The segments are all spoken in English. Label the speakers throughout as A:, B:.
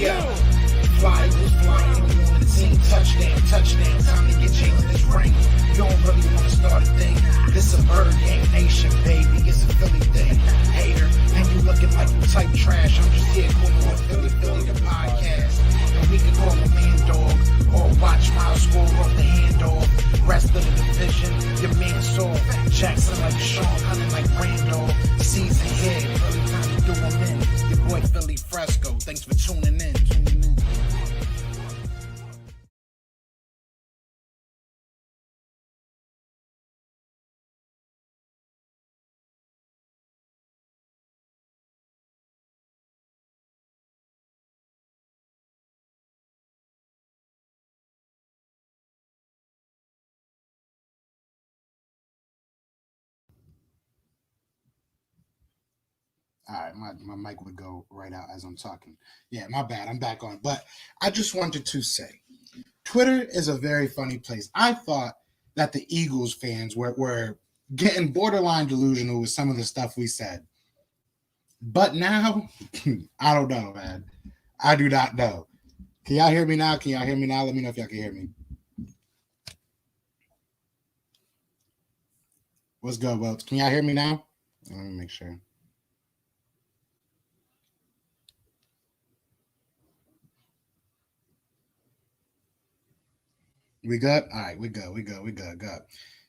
A: Yeah. Fly Eagles flying on the team. Touchdown, touchdown. Time to get Jalen this ring. You don't really want to start a thing. This a Bird Game Nation, baby. It's a Philly thing. Hater, and you looking like you type trash. I'm just here calling on Philly the podcast. And we can call a man dog or watch Miles score off the handoff. Rest of the division, your man saw Jackson like Sean, hunting like Randolph. Season here, Philly time to do them in. Your boy Philly Fresco. Thanks for tuning in.
B: All right, my mic would go right out as I'm talking. Yeah, my bad. I'm back on. But I just wanted to say, Twitter is a very funny place. I thought that the Eagles fans were getting borderline delusional with some of the stuff we said. But now, I don't know, man. I do not know. Can y'all hear me now? Let me know if y'all can hear me. What's good, Welch? Can y'all hear me now? Let me make sure. We good? All right, we good. Good.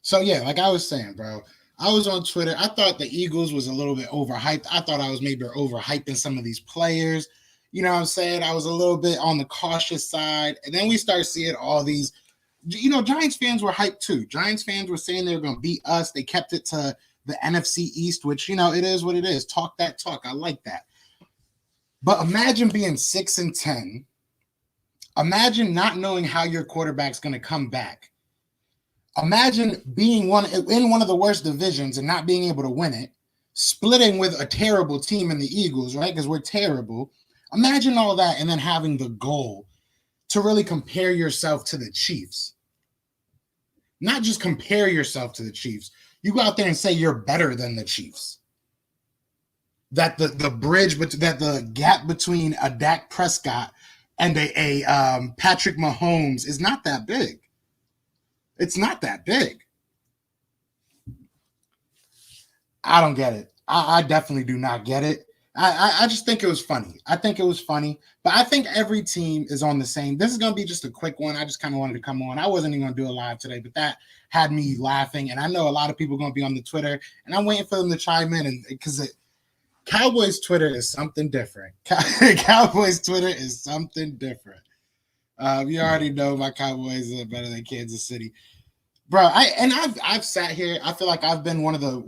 B: So, yeah, like I was saying, bro, I was on Twitter. I thought the Eagles was a little bit overhyped. I thought I was maybe overhyping some of these players. You know what I'm saying? I was a little bit on the cautious side. And then we start seeing all these, Giants fans were hyped too. Giants fans were saying they were going to beat us. They kept it to the NFC East, which, it is what it is. Talk that talk. I like that. But imagine being 6-10. Imagine not knowing how your quarterback's going to come back. Imagine being in one of the worst divisions and not being able to win it, splitting with a terrible team in the Eagles, right? Because we're terrible. Imagine all that and then having the goal to really compare yourself to the Chiefs. Not just compare yourself to the Chiefs. You go out there and say you're better than the Chiefs. That the gap between a Dak Prescott and a Patrick Mahomes is not that big. It's not that big. I don't get it. I definitely do not get it. I just think it was funny. But I think every team is on the same. This is going to be just a quick one. I just kind of wanted to come on. I wasn't even going to do a live today, but that had me laughing. And I know a lot of people are going to be on the Twitter, and I'm waiting for them to chime in. And because Cowboys Twitter is something different. Cowboys Twitter is something different. You already know my Cowboys are better than Kansas City, bro. I've sat here. I feel like I've been one of the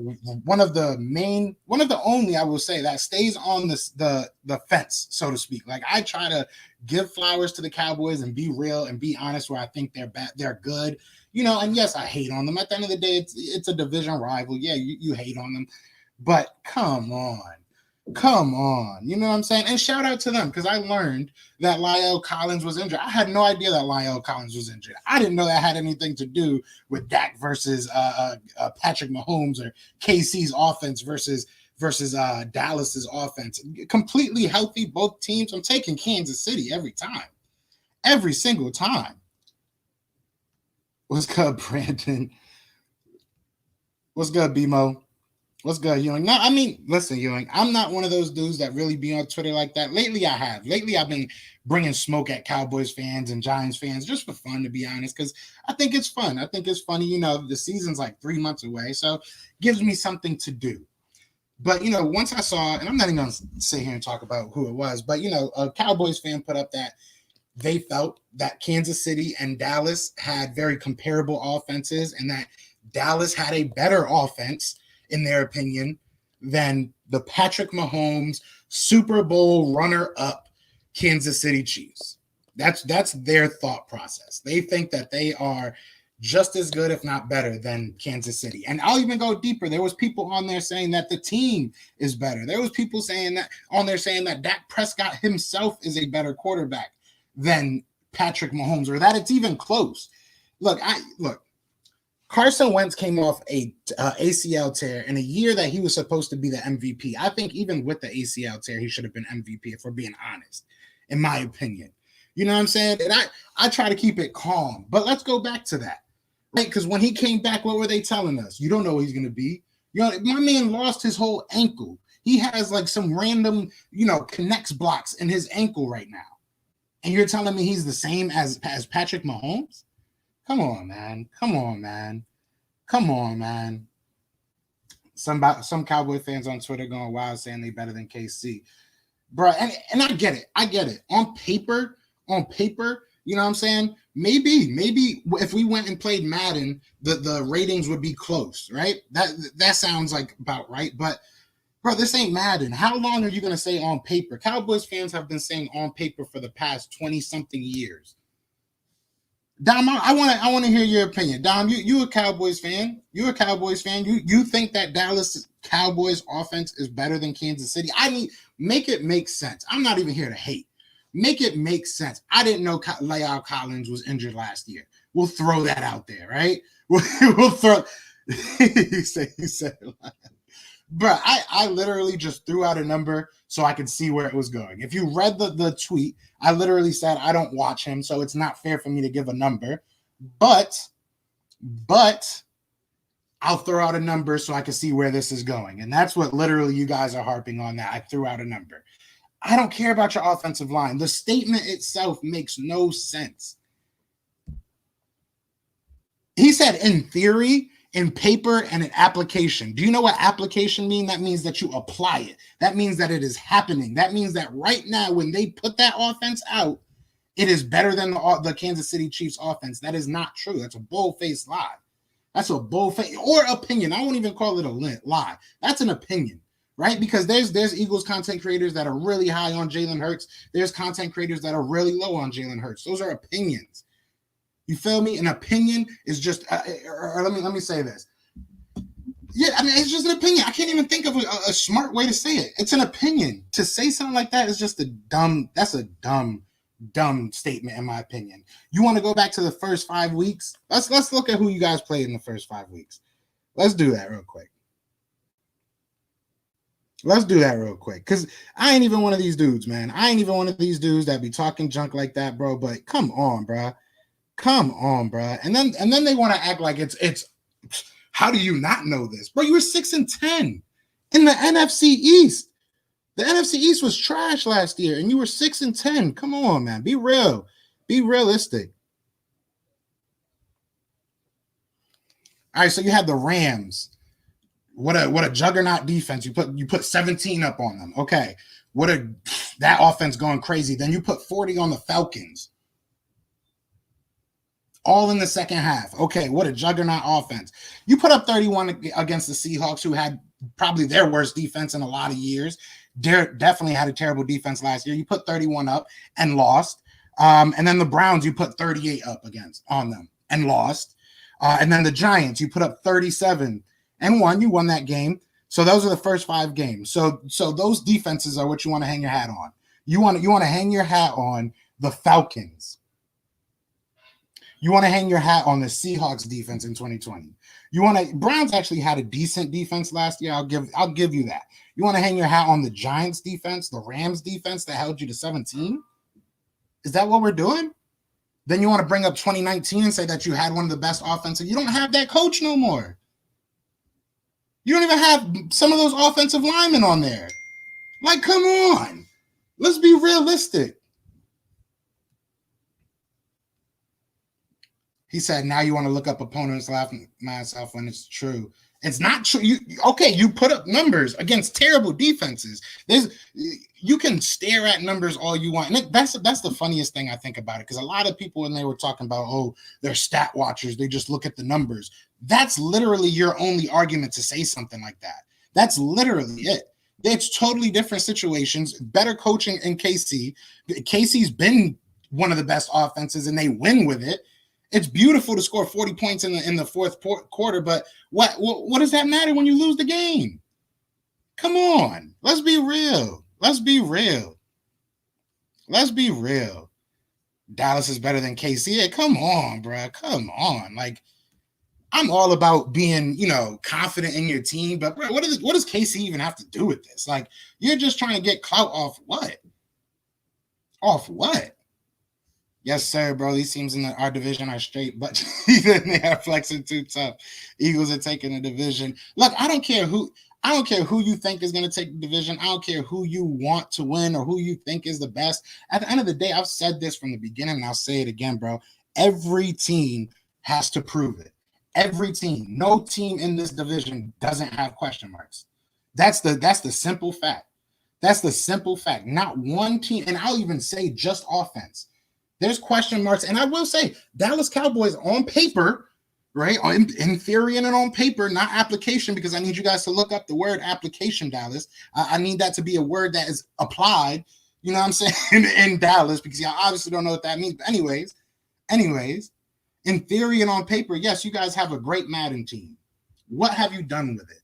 B: only I will say that stays on the fence, so to speak. Like I try to give flowers to the Cowboys and be real and be honest where I think they're bad, they're good. And yes, I hate on them. At the end of the day, it's a division rival. Yeah, you hate on them, but come on. You know what I'm saying? And shout out to them because I learned that La'el Collins was injured. I had no idea that La'el Collins was injured. I didn't know that had anything to do with Dak versus Patrick Mahomes or KC's offense versus Dallas's offense. Completely healthy, both teams. I'm taking Kansas City every time. Every single time. What's good, Brandon? What's good, BMO? What's good, Ewing? No, I mean, listen, Ewing, I'm not one of those dudes that really be on Twitter like that. Lately, I have. Lately, I've been bringing smoke at Cowboys fans and Giants fans just for fun, to be honest, because I think it's fun. I think it's funny. The season's like 3 months away, so it gives me something to do. But, once I saw, and I'm not even going to sit here and talk about who it was, but, a Cowboys fan put up that they felt that Kansas City and Dallas had very comparable offenses and that Dallas had a better offense in their opinion, than the Patrick Mahomes Super Bowl runner-up Kansas City Chiefs. That's their thought process. They think that they are just as good, if not better, than Kansas City. And I'll even go deeper. There was people on there saying that the team is better. There was people saying that Dak Prescott himself is a better quarterback than Patrick Mahomes, or that it's even close. Look, Carson Wentz came off a ACL tear in a year that he was supposed to be the MVP. I think even with the ACL tear, he should have been MVP, if we're being honest. in my opinion. You know what I'm saying? And I try to keep it calm. But let's go back to that, right? Because when he came back, what were they telling us? You don't know what he's going to be. You know, my man lost his whole ankle. He has like some random, connects blocks in his ankle right now. And you're telling me he's the same as Patrick Mahomes? Come on, man. Come on, man. Come on, man. Some Cowboy fans on Twitter going wild saying they better than KC. Bro, and I get it. I get it. On paper, you know what I'm saying? Maybe if we went and played Madden, the ratings would be close, right? That sounds like about right. But bro, this ain't Madden. How long are you gonna say on paper? Cowboys fans have been saying on paper for the past 20-something years. Dom, I want to hear your opinion. Dom, you a Cowboys fan. You're a Cowboys fan. You think that Dallas Cowboys offense is better than Kansas City? Make it make sense. I'm not even here to hate. Make it make sense. I didn't know La'el Collins was injured last year. We'll throw that out there, right? We'll throw. He said, bro, I literally just threw out a number so I could see where it was going. If you read the tweet, I literally said I don't watch him, so it's not fair for me to give a number. But I'll throw out a number so I can see where this is going. And that's what literally you guys are harping on, that I threw out a number. I don't care about your offensive line. The statement itself makes no sense. He said in theory, in paper, and in application. Do you know what application means? That means that you apply it. That means that it is happening. That means that right now, when they put that offense out, it is better than the Kansas City Chiefs offense. That is not true. That's a bold-faced lie. That's a bold-faced or opinion. I won't even call it a lie. That's an opinion, right? Because there's Eagles content creators that are really high on Jalen Hurts. There's content creators that are really low on Jalen Hurts. Those are opinions. You feel me? An opinion is just, or let me say this. Yeah, I mean, it's just an opinion. I can't even think of a smart way to say it. It's an opinion. To say something like that is just that's a dumb statement, in my opinion. You want to go back to the first 5 weeks? Let's look at who you guys played in the first 5 weeks. Let's do that real quick. Because I ain't even one of these dudes, man. I ain't even one of these dudes that be talking junk like that, bro. But come on, bro. And then they want to act like it's how do you not know this? Bro, you were 6-10 in the NFC East. The NFC East was trash last year, and you were 6-10. Come on, man. Be real. Be realistic. All right, so you had the Rams. What a juggernaut defense. You put 17 up on them. Okay. That offense going crazy. Then you put 40 on the Falcons. All in the second half. Okay, what a juggernaut offense. You put up 31 against the Seahawks, who had probably their worst defense in a lot of years. Definitely had a terrible defense last year. You put 31 up and lost. And then the Browns, you put 38 up on them and lost. And then the Giants, you put up 37 and won. You won that game. So those are the first 5 games. So those defenses are what you want to hang your hat on. You want to hang your hat on the Falcons. You want to hang your hat on the Seahawks defense in 2020. Browns actually had a decent defense last year. I'll give you that. You want to hang your hat on the Giants defense, the Rams defense that held you to 17? Is that what we're doing? Then you want to bring up 2019 and say that you had one of the best offensive. You don't have that coach no more. You don't even have some of those offensive linemen on there. Like, come on. Let's be realistic. He said, now you want to look up opponents, laughing at myself when it's true. It's not true. You put up numbers against terrible defenses. You can stare at numbers all you want. And that's the funniest thing I think about it, because a lot of people, when they were talking about, oh, they're stat watchers, they just look at the numbers. That's literally your only argument to say something like that. That's literally it. It's totally different situations. Better coaching in KC. KC's been one of the best offenses, and they win with it. It's beautiful to score 40 points in the fourth quarter, but what does that matter when you lose the game? Come on. Let's be real. Dallas is better than KC. Yeah, come on, bro. Come on. Like, I'm all about being, confident in your team, but bro, what does KC even have to do with this? Like, you're just trying to get clout off what? Off what? Yes, sir, bro. These teams in our division are straight, but even they are flexing too tough. Eagles are taking the division. Look, I don't care who you think is going to take the division. I don't care who you want to win or who you think is the best. At the end of the day, I've said this from the beginning, and I'll say it again, bro. Every team has to prove it. Every team. No team in this division doesn't have question marks. That's the simple fact. That's the simple fact. Not one team, and I'll even say just offense. There's question marks, and I will say Dallas Cowboys on paper, right? In theory and on paper, not application, because I need you guys to look up the word application, Dallas. I need that to be a word that is applied, you know what I'm saying, in Dallas, because y'all obviously don't know what that means. But anyways, in theory and on paper, yes, you guys have a great Madden team. What have you done with it?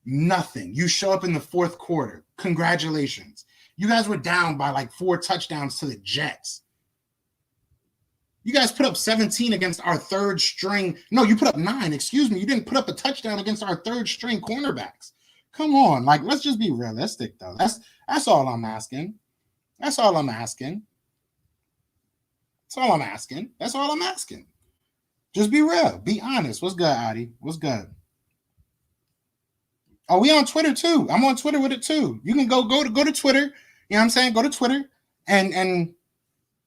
B: Nothing. You show up in the fourth quarter. Congratulations. You guys were down by like 4 touchdowns to the Jets. You guys put up 17 against our third string. No, you put up 9. Excuse me. You didn't put up a touchdown against our third string cornerbacks. Come on. Like, let's just be realistic, though. That's all I'm asking. That's all I'm asking. That's all I'm asking. That's all I'm asking. Just be real. Be honest. What's good, Adi? What's good? Oh, we on Twitter too. I'm on Twitter with it too. You can go to Twitter. You know what I'm saying? Go to Twitter and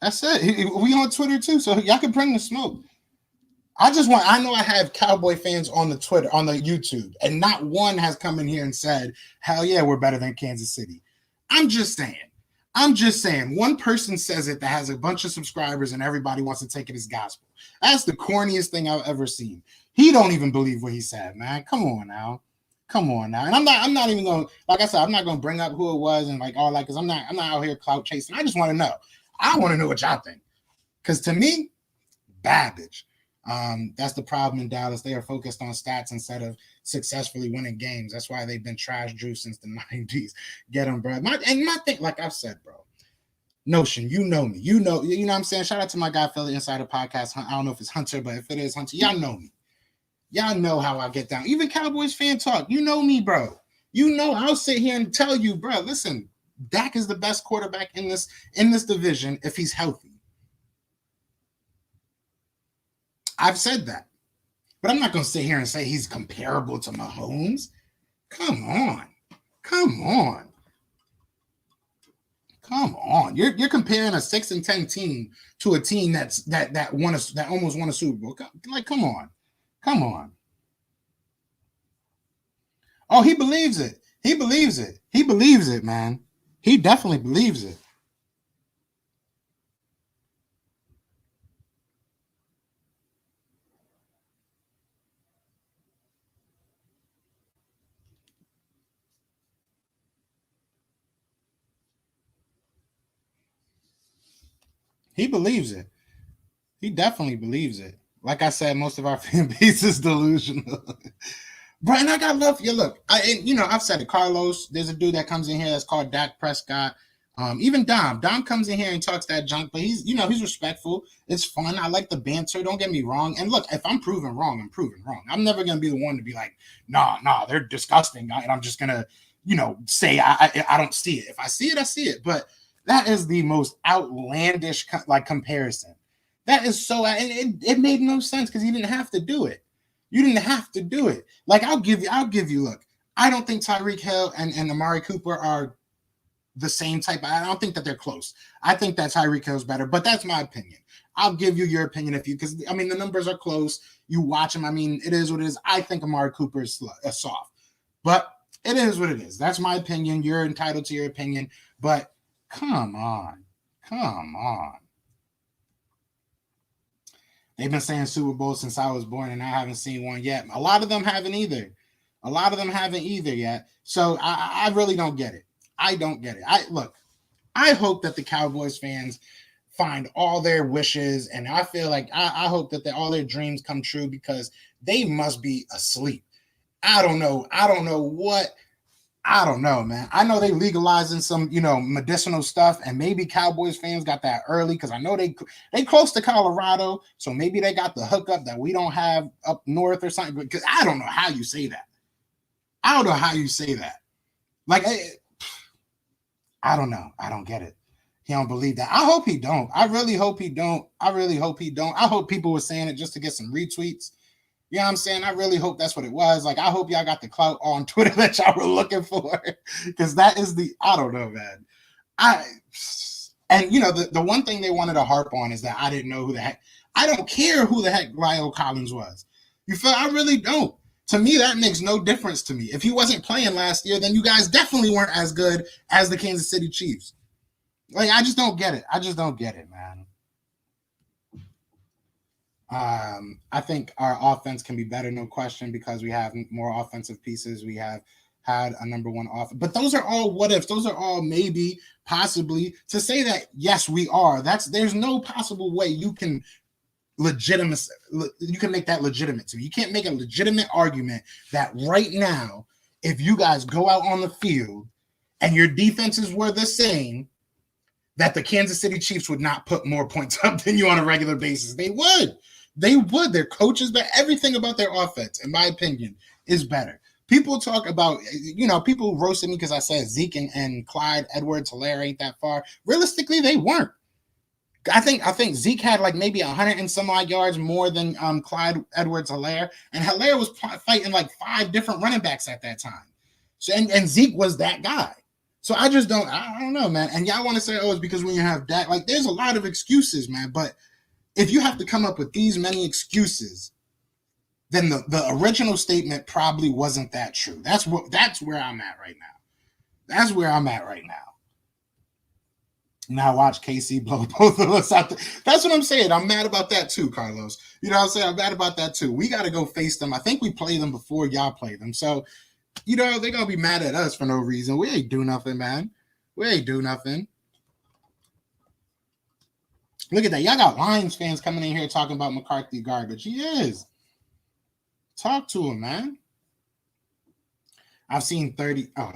B: that's it. We on Twitter too, so y'all can bring the smoke. I know I have Cowboy fans on the Twitter, on the YouTube, and not one has come in here and said, hell yeah, we're better than Kansas City. I'm just saying. One person says it that has a bunch of subscribers and everybody wants to take it as gospel. That's the corniest thing I've ever seen. He don't even believe what he said, man. Come on now. And I'm not even going, like I said, I'm not going to bring up who it was and like all that, because I'm not out here clout chasing. I just want to know. I want to know what y'all think. Because to me, garbage. That's the problem in Dallas. They are focused on stats instead of successfully winning games. That's why they've been trash juice since the 90s. Get them, bro. My thing, like I've said, bro. Notion, you know me. You know what I'm saying? Shout out to my guy, Philly Insider Podcast. I don't know if it's Hunter, but if it is Hunter, y'all know me. Y'all know how I get down. Even Cowboys fan talk. You know me, bro. You know I'll sit here and tell you, bro, listen, Dak is the best quarterback in this division if he's healthy. I've said that. But I'm not going to sit here and say he's comparable to Mahomes. Come on. You're comparing a 6-10 team to a team that almost won a Super Bowl. Like, come on. Oh, he believes it. He believes it, man. He definitely believes it. He believes it. He definitely believes it. Like I said, most of our fan base is delusional. Bro, and I got love for you. Look, I've said it. Carlos, there's a dude that comes in here that's called Dak Prescott. Even Dom comes in here and talks that junk, but he's respectful. It's fun. I like the banter. Don't get me wrong. And look, if I'm proven wrong, I'm proven wrong. I'm never gonna be the one to be like, nah, they're disgusting, and I'm just gonna, say I don't see it. If I see it, I see it. But that is the most outlandish comparison. That is so, and it made no sense because he didn't have to do it. You didn't have to do it. Like, I'll give you, look, I don't think Tyreek Hill and Amari Cooper are the same type. I don't think that they're close. I think that Tyreek Hill's better, but that's my opinion. I'll give you your opinion because the numbers are close. You watch them. it is what it is. I think Amari Cooper is soft, but it is what it is. That's my opinion. You're entitled to your opinion, but come on. They've been saying Super Bowl since I was born, and I haven't seen one yet. A lot of them haven't either. Yet. So I really don't get it. I don't get it. I hope that the Cowboys fans find all their wishes, and I feel like I hope that all their dreams come true because they must be asleep. I don't know, man. I know they legalizing some, medicinal stuff, and maybe Cowboys fans got that early because I know they close to Colorado, so maybe they got the hookup that we don't have up north or something. Because I don't know how you say that. Like, I don't know. I don't get it. He don't believe that. I hope he don't. I really hope he don't. I really hope he don't. I hope people were saying it just to get some retweets. You know what I'm saying? I really hope that's what it was. Like, I hope y'all got the clout on Twitter that y'all were looking for. Because that is I don't know, man. And you know, the one thing they wanted to harp on is that I didn't know who the heck. I don't care who the heck Lyle Collins was. You feel? I really don't. To me, that makes no difference to me. If he wasn't playing last year, then you guys definitely weren't as good as the Kansas City Chiefs. Like, I just don't get it. I just don't get it, man. I think our offense can be better, no question, because we have more offensive pieces. We have had a number one offense. But those are all what ifs. Those are all maybe, possibly. To say that, yes, we are, there's no possible way you can make that legitimate to me. You can't make a legitimate argument that right now, if you guys go out on the field and your defenses were the same, that the Kansas City Chiefs would not put more points up than you on a regular basis. They would. They would. Their coaches, but everything about their offense, in my opinion, is better. People talk about, people roasted me because I said Zeke and Clyde Edwards-Helaire ain't that far. Realistically, they weren't. I think Zeke had like maybe 100 and some odd yards more than Clyde Edwards-Helaire, and Helaire was fighting like 5 different running backs at that time. So and Zeke was that guy. So I don't know, man. And y'all want to say, oh, it's because when you have Dak, like there's a lot of excuses, man. But if you have to come up with these many excuses, then the original statement probably wasn't that true. That's where I'm at right now. That's where I'm at right now. Now watch KC blow both of us out there. That's what I'm saying. I'm mad about that too, Carlos. You know what I'm saying? I'm mad about that too. We got to go face them. I think we play them before y'all play them. So, they're going to be mad at us for no reason. We ain't do nothing, man. We ain't do nothing. Look at that. Y'all got Lions fans coming in here talking about McCarthy garbage. He is. Talk to him, man. I've seen 30. Oh,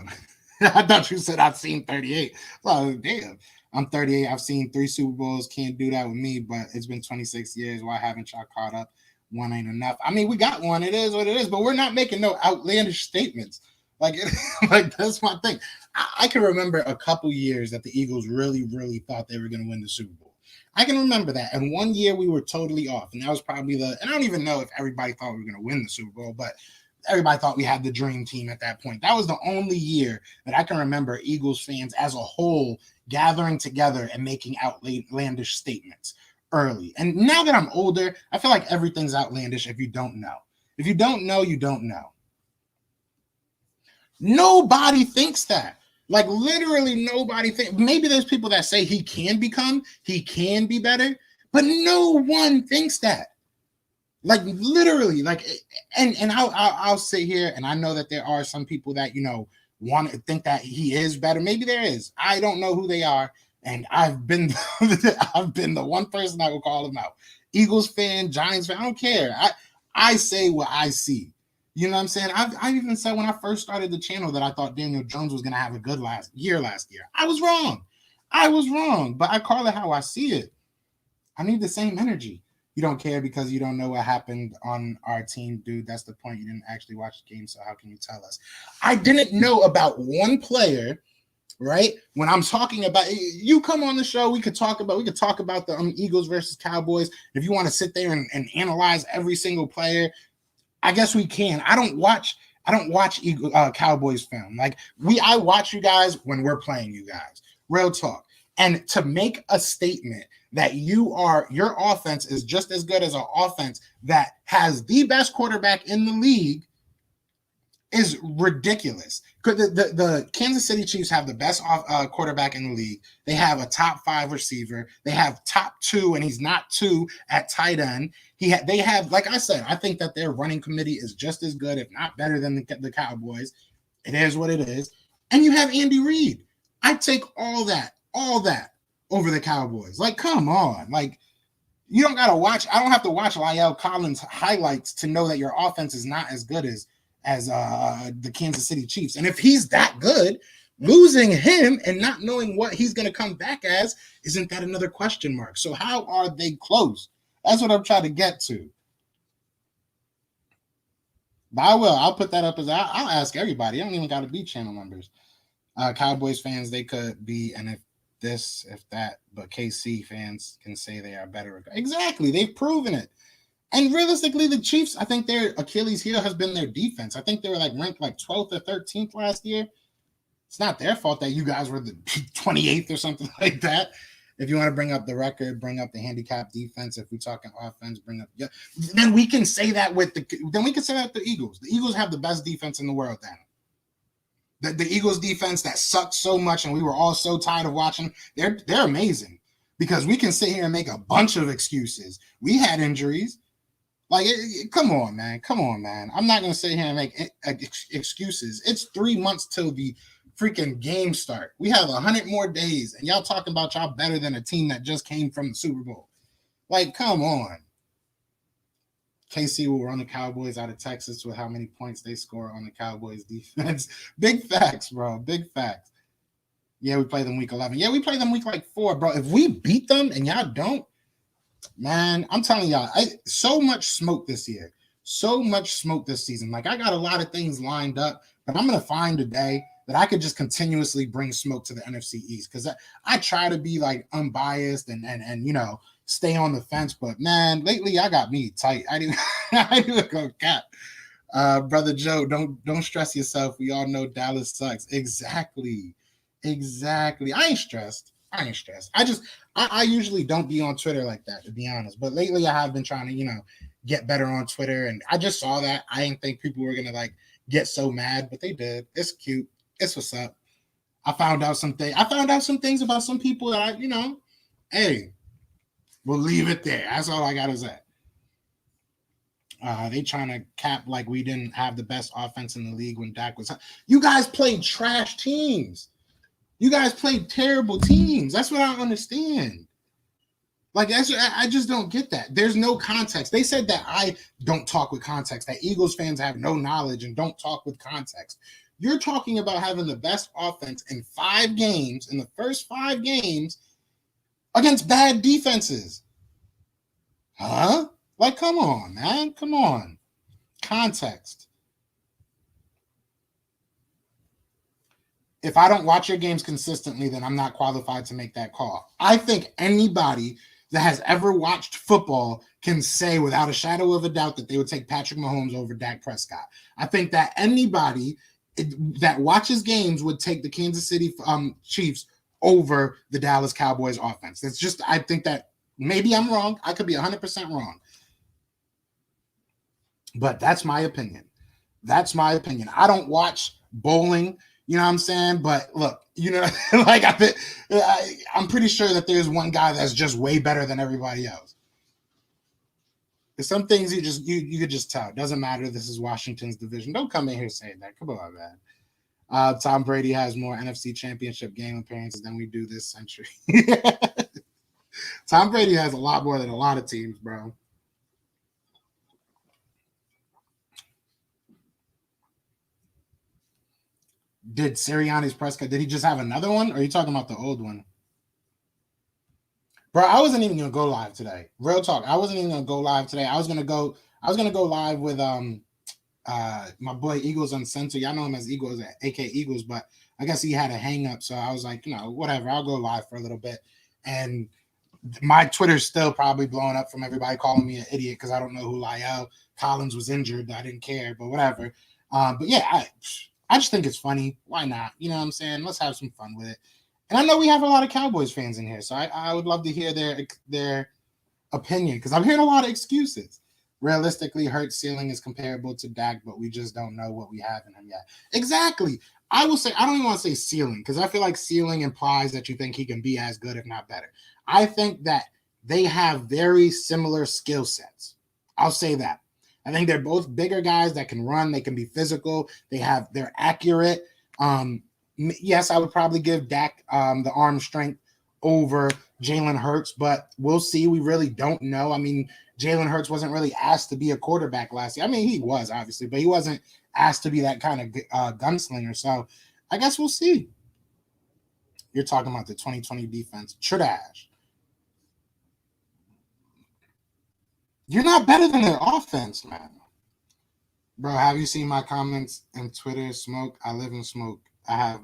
B: I thought you said I've seen 38. Oh, damn. I'm 38. I've seen 3 Super Bowls. Can't do that with me, but it's been 26 years. Why haven't y'all caught up? One ain't enough. I mean, we got one. It is what it is, but we're not making no outlandish statements. Like that's my thing. I can remember a couple years that the Eagles really, really thought they were going to win the Super Bowl. I can remember that. And one year we were totally off. And that was probably and I don't even know if everybody thought we were going to win the Super Bowl, but everybody thought we had the dream team at that point. That was the only year that I can remember Eagles fans as a whole gathering together and making outlandish statements early. And now that I'm older, I feel like everything's outlandish if you don't know. If you don't know, you don't know. Nobody thinks that. Like literally nobody thinks. Maybe there's people that say he can be better, but no one thinks that. Like literally, like, and I'll sit here and I know that there are some people that want to think that he is better. Maybe there is. I don't know who they are, and I've been the one person that will call them out. Eagles fan, Giants fan, I don't care. I say what I see. You know what I'm saying? I even said when I first started the channel that I thought Daniel Jones was going to have a good last year. I was wrong, but I call it how I see it. I need the same energy. You don't care because you don't know what happened on our team, dude. That's the point. You didn't actually watch the game, so how can you tell us? I didn't know about one player, right? When I'm talking about, you come on the show, we could talk about the Eagles versus Cowboys. If you want to sit there and analyze every single player, I guess we can. I don't watch Cowboys film. Like I watch you guys when we're playing you guys. Real talk. And to make a statement that your offense is just as good as an offense that has the best quarterback in the league is ridiculous. The Kansas City Chiefs have the best quarterback in the league. They have a top 5 receiver. They have top 2, and he's not 2 at tight end. They have, like I said, I think that their running committee is just as good, if not better than the Cowboys. It is what it is. And you have Andy Reid. I take all that over the Cowboys. Like, come on. Like, you don't got to watch. I don't have to watch Lyle Collins highlights to know that your offense is not as good as the Kansas City Chiefs. And if he's that good, losing him and not knowing what he's going to come back as, isn't that another question mark? So how are they close? That's what I'm trying to get to. But I'll put that up as I'll ask everybody. I don't even got to be channel members. Cowboys fans, they could be, and if this, if that, but KC fans can say they are better. Exactly. They've proven it. And realistically, the Chiefs, I think their Achilles heel has been their defense. I think they were like ranked like 12th or 13th last year. It's not their fault that you guys were the 28th or something like that. If you want to bring up the record, bring up the handicap defense. If we're talking offense, bring up then we can say that with the Eagles. The Eagles have the best defense in the world now. The Eagles defense that sucked so much, and we were all so tired of watching. They're amazing because we can sit here and make a bunch of excuses. We had injuries. Like, come on, man. I'm not going to sit here and make excuses. It's 3 months till the freaking game start. We have 100 more days, and y'all talking about y'all better than a team that just came from the Super Bowl. Like, come on. KC will run the Cowboys out of Texas with how many points they score on the Cowboys defense. Big facts, bro. Big facts. Yeah, we play them week 11. Yeah, we play them week like 4, bro. If we beat them and y'all don't, man, I'm telling y'all, so much smoke this year. So much smoke this season. Like, I got a lot of things lined up, but I'm going to find a day that I could just continuously bring smoke to the NFC East, because I try to be like unbiased and you know, stay on the fence. But man, lately I got me tight. I do go cap. Brother Joe, don't stress yourself. We all know Dallas sucks. Exactly. I ain't stressed. I usually don't be on Twitter like that, to be honest. But lately I have been trying to, you know, get better on Twitter. And I just saw that. I didn't think people were gonna like get so mad, but they did. It's cute. It's what's up. I found out some things about some people that I, you know, hey, we'll leave it there. That's all I gotta say. They trying to cap like we didn't have the best offense in the league when Dak was. You guys played trash teams. You guys played terrible teams. That's what I don't understand. Like, I just don't get that. There's no context. They said that I don't talk with context, that Eagles fans have no knowledge and don't talk with context. You're talking about having the best offense in 5 games, in the first 5 games, against bad defenses. Huh? Like, come on, man. Come on. Context. If I don't watch your games consistently, then I'm not qualified to make that call. I think anybody that has ever watched football can say without a shadow of a doubt that they would take Patrick Mahomes over Dak Prescott. I think that anybody that watches games would take the Kansas City Chiefs over the Dallas Cowboys offense. That's just, I think that maybe I'm wrong. I could be 100% wrong. But that's my opinion. I don't watch bowling, you know what I'm saying? But look, you know, like I'm pretty sure that there's one guy that's just way better than everybody else. There's some things you could just tell. It doesn't matter. This is Washington's division. Don't come in here saying that. Come on, man. Tom Brady has more NFC Championship game appearances than we do this century. Tom Brady has a lot more than a lot of teams, bro. Did Sirianni's Prescott, did he just have another one? Or are you talking about the old one? Bro, I wasn't even gonna go live today. Real talk. I wasn't even gonna go live today. I was gonna go live with my boy Eagles Uncensored. Y'all know him as Eagles, AK Eagles, but I guess he had a hang up. So I was like, you know, whatever, I'll go live for a little bit. And my Twitter's still probably blowing up from everybody calling me an idiot because I don't know who Lyle Collins was injured. I didn't care, but whatever. But yeah, I just think it's funny. Why not? You know what I'm saying? Let's have some fun with it. And I know we have a lot of Cowboys fans in here, so I would love to hear their opinion, because I'm hearing a lot of excuses. Realistically, Hurts' ceiling is comparable to Dak, but we just don't know what we have in him yet. Exactly. I will say, I don't even want to say ceiling, because I feel like ceiling implies that you think he can be as good, if not better. I think that they have very similar skill sets. I'll say that. I think they're both bigger guys that can run. They can be physical. They're accurate. Yes, I would probably give Dak the arm strength over Jalen Hurts, but we'll see. We really don't know. I mean, Jalen Hurts wasn't really asked to be a quarterback last year. I mean, he was, obviously, but he wasn't asked to be that kind of gunslinger. So I guess we'll see. You're talking about the 2020 defense. Trash. You're not better than their offense, man. Bro, have you seen my comments in Twitter? Smoke. I live in smoke. I have.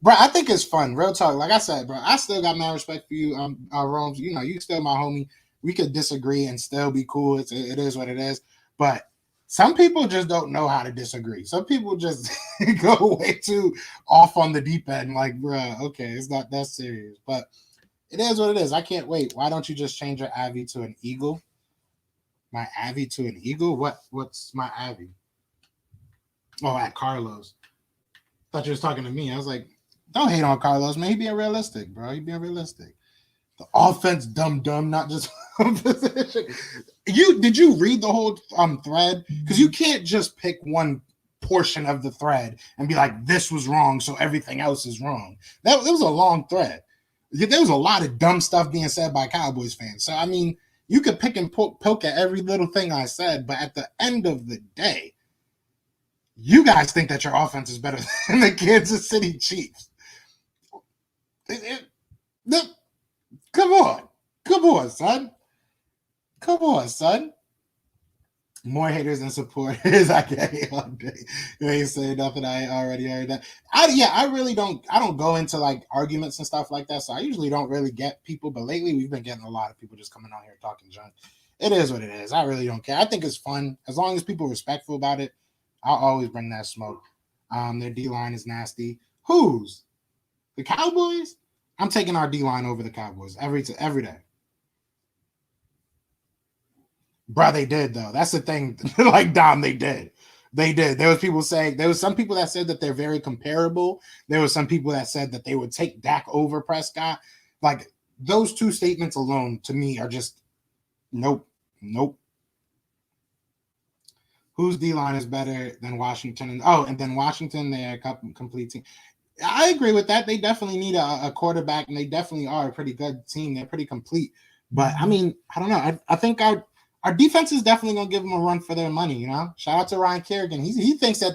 B: Bro, I think it's fun. Real talk. Like I said, bro, I still got mad respect for you, Rome's. You know, you still my homie. We could disagree and still be cool. It is what it is. But some people just don't know how to disagree. Some people just go way too off on the deep end. Like, bro, okay, it's not that serious. But it is what it is. I can't wait. Why don't you just change your Avi to an eagle? My Avi to an eagle? What's my Avi? Oh, at Carlos. Thought you was talking to me. I was like, don't hate on Carlos, man. He being realistic, bro. He being realistic. The offense, dumb, not just position. Did you read the whole thread? Because you can't just pick one portion of the thread and be like, this was wrong, so everything else is wrong. That was a long thread. There was a lot of dumb stuff being said by Cowboys fans. So I mean, you could pick and poke at every little thing I said, but at the end of the day, you guys think that your offense is better than the Kansas City Chiefs. Come on, son. Come on, son. More haters than supporters. I can't all day. You ain't saying nothing. I already heard that. I really don't. I don't go into like arguments and stuff like that. So I usually don't really get people. But lately, we've been getting a lot of people just coming on here talking junk. It is what it is. I really don't care. I think it's fun as long as people are respectful about it. I'll always bring that smoke. Their D-line is nasty. Whose? The Cowboys? I'm taking our D-line over the Cowboys every day. Bro, they did, though. That's the thing. Like, Dom, they did. They did. There was some people that said that they're very comparable. There was some people that said that they would take Dak over Prescott. Like, those two statements alone, to me, are just nope. Whose D-line is better than Washington? And then Washington, they're a complete team. I agree with that. They definitely need a quarterback, and they definitely are a pretty good team. They're pretty complete. But, I mean, I don't know. I think our defense is definitely going to give them a run for their money, you know? Shout out to Ryan Kerrigan. He thinks that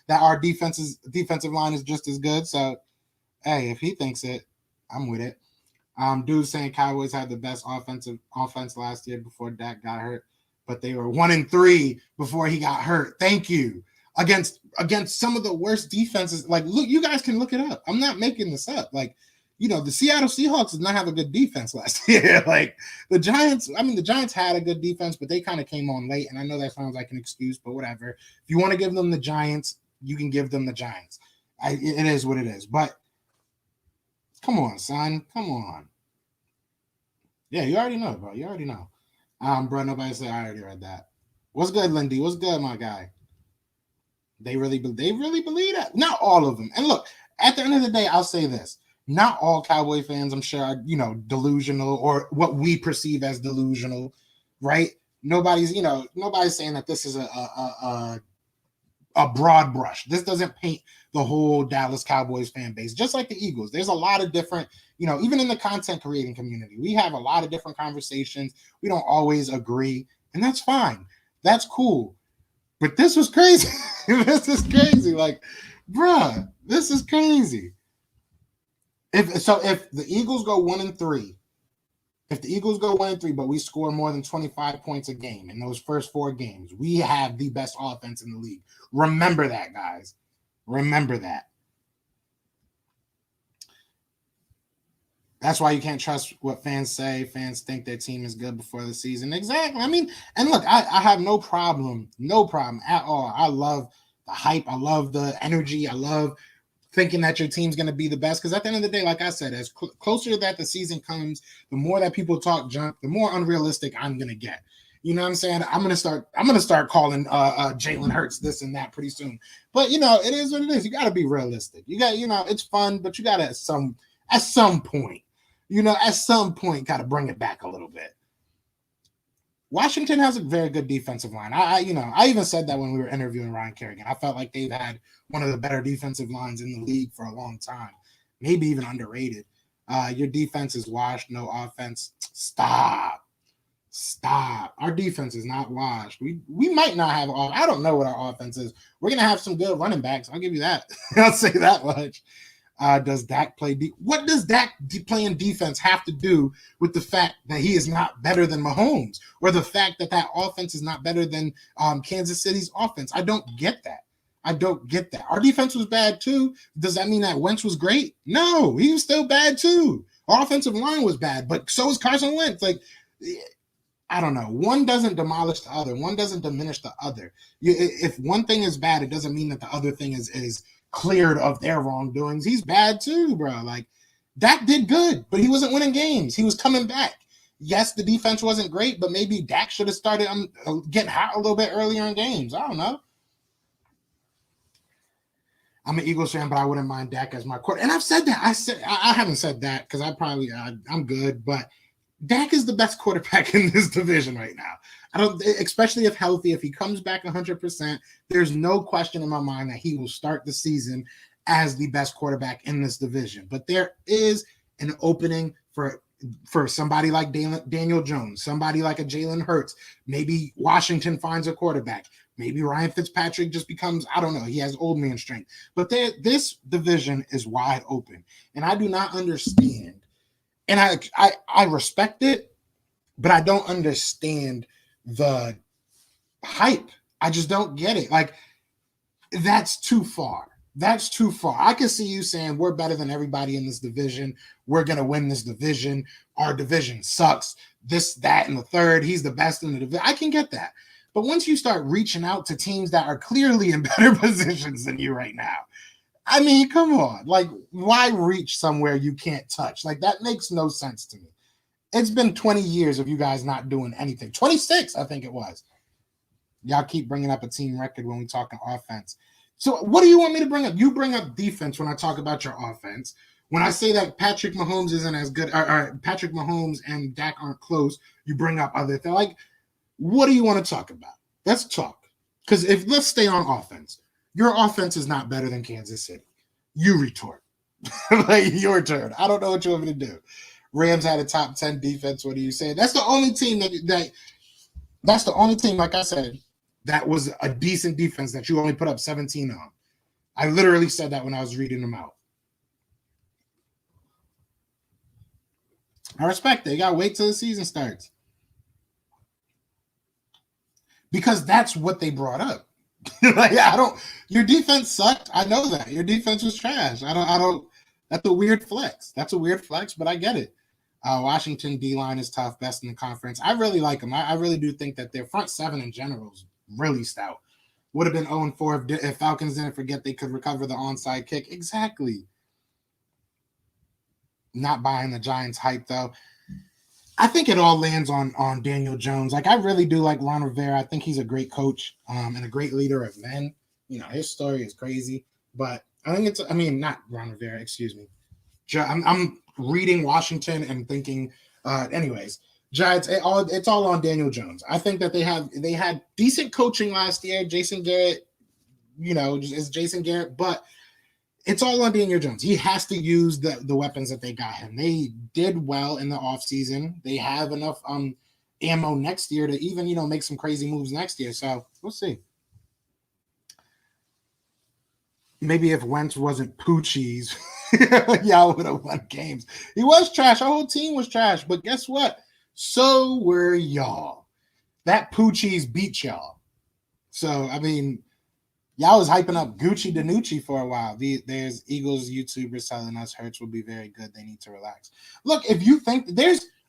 B: that our defensive line is just as good. So, hey, if he thinks it, I'm with it. Dude saying Cowboys had the best offense last year before Dak got hurt. But they were 1-3 before he got hurt. Thank you. Against some of the worst defenses. Like, look, you guys can look it up. I'm not making this up. Like, you know, the Seattle Seahawks did not have a good defense last year. Like, the Giants had a good defense, but they kind of came on late. And I know that sounds like an excuse, but whatever. If you want to give them the Giants, you can give them the Giants. It is what it is. But come on, son. Come on. Yeah, you already know, bro. You already know. Bro, nobody said I already read that. What's good, Lindy? What's good, my guy? They really believe that. Not all of them. And look, at the end of the day, I'll say this. Not all Cowboy fans, I'm sure, are, you know, delusional or what we perceive as delusional, right? Nobody's saying that this is a broad brush. This doesn't paint the whole Dallas Cowboys fan base, just like the Eagles. There's a lot of different, you know, even in the content creating community, we have a lot of different conversations. We don't always agree, and that's fine. That's cool. But this was crazy. This is crazy. Like, bruh, this is crazy. If the Eagles go 1-3, but we score more than 25 points a game in those first 4 games, we have the best offense in the league. Remember that, guys. Remember that. That's why you can't trust what fans say. Fans think their team is good before the season. Exactly. I mean, and look, I have no problem at all. I love the hype. I love the energy. I love thinking that your team's going to be the best. Because at the end of the day, like I said, as closer that the season comes, the more that people talk junk, the more unrealistic I'm going to get. You know what I'm saying? I'm gonna start calling Jalen Hurts this and that pretty soon. But you know, it is what it is. You got to be realistic. You got, you know, it's fun, but you got to at some point, you know, got to bring it back a little bit. Washington has a very good defensive line. I even said that when we were interviewing Ryan Kerrigan. I felt like they've had one of the better defensive lines in the league for a long time, maybe even underrated. Your defense is washed, no offense. Stop. Our defense is not washed. We might not have I don't know what our offense is. We're gonna have some good running backs. I'll give you that. I'll say that much. Does Dak play what does Dak playing defense have to do with the fact that he is not better than Mahomes, or the fact that offense is not better than Kansas City's offense? I don't get that. I don't get that. Our defense was bad too. Does that mean that Wentz was great? No, he was still bad too. Our offensive line was bad, but so was Carson Wentz. Like, I don't know. One doesn't demolish the other. One doesn't diminish the other. If one thing is bad, it doesn't mean that the other thing is cleared of their wrongdoings. He's bad too, bro. Like, Dak did good, but he wasn't winning games. He was coming back. Yes, the defense wasn't great, but maybe Dak should have started getting hot a little bit earlier in games. I don't know. I'm an Eagles fan, but I wouldn't mind Dak as my quarterback. And I've said that. I haven't said that because I'm good, but Dak is the best quarterback in this division right now. I don't, especially if healthy. If he comes back 100%, there's no question in my mind that he will start the season as the best quarterback in this division. But there is an opening for somebody like Daniel Jones, somebody like a Jalen Hurts. Maybe Washington finds a quarterback. Maybe Ryan Fitzpatrick just becomes, I don't know, he has old man strength. But this division is wide open. And I do not understand. And I respect it, but I don't understand the hype. I just don't get it. Like, that's too far. That's too far. I can see you saying we're better than everybody in this division. We're going to win this division. Our division sucks. This, that, and the third. He's the best in the division. I can get that. But once you start reaching out to teams that are clearly in better positions than you right now, I mean, come on. Like, why reach somewhere you can't touch? Like, that makes no sense to me. It's been 20 years of you guys not doing anything. 26, I think it was. Y'all keep bringing up a team record when we talking offense. So what do you want me to bring up? You bring up defense when I talk about your offense. When I say that Patrick Mahomes isn't as good, or Patrick Mahomes and Dak aren't close, you bring up other things. Like, what do you want to talk about? Let's talk. Because let's stay on offense. Your offense is not better than Kansas City. You retort. Like, your turn. I don't know what you want me to do. Rams had a top 10 defense. What do you say? That's the only team that's the only team, like I said, that was a decent defense that you only put up 17 on. I literally said that when I was reading them out. I respect it. You gotta wait till the season starts. Because that's what they brought up. Like, your defense sucked. I know that. Your defense was trash. I don't that's a weird flex. That's a weird flex, but I get it. Washington D-line is tough, best in the conference. I really like them. I really do think that their front seven in general is really stout. Would have been 0-4 if Falcons didn't forget they could recover the onside kick. Exactly. Not buying the Giants hype, though. I think it all lands on Daniel Jones. Like, I really do like Ron Rivera. I think he's a great coach and a great leader of men. You know, his story is crazy. But I think not Ron Rivera, excuse me. I'm reading Washington and thinking, anyways, Giants, it's all on Daniel Jones. I think that they had decent coaching last year. Jason Garrett, is Jason Garrett, but it's all on Daniel Jones. He has to use the weapons that they got him. They did well in the offseason. They have enough ammo next year to even, make some crazy moves next year. So we'll see. Maybe if Wentz wasn't Poochie's, y'all would have won games. He was trash. Our whole team was trash. But guess what? So were y'all. That Poochie's beat y'all. So, I mean, y'all was hyping up Gucci Danucci for a while. There's Eagles YouTubers telling us Hurts will be very good. They need to relax. Look, if you think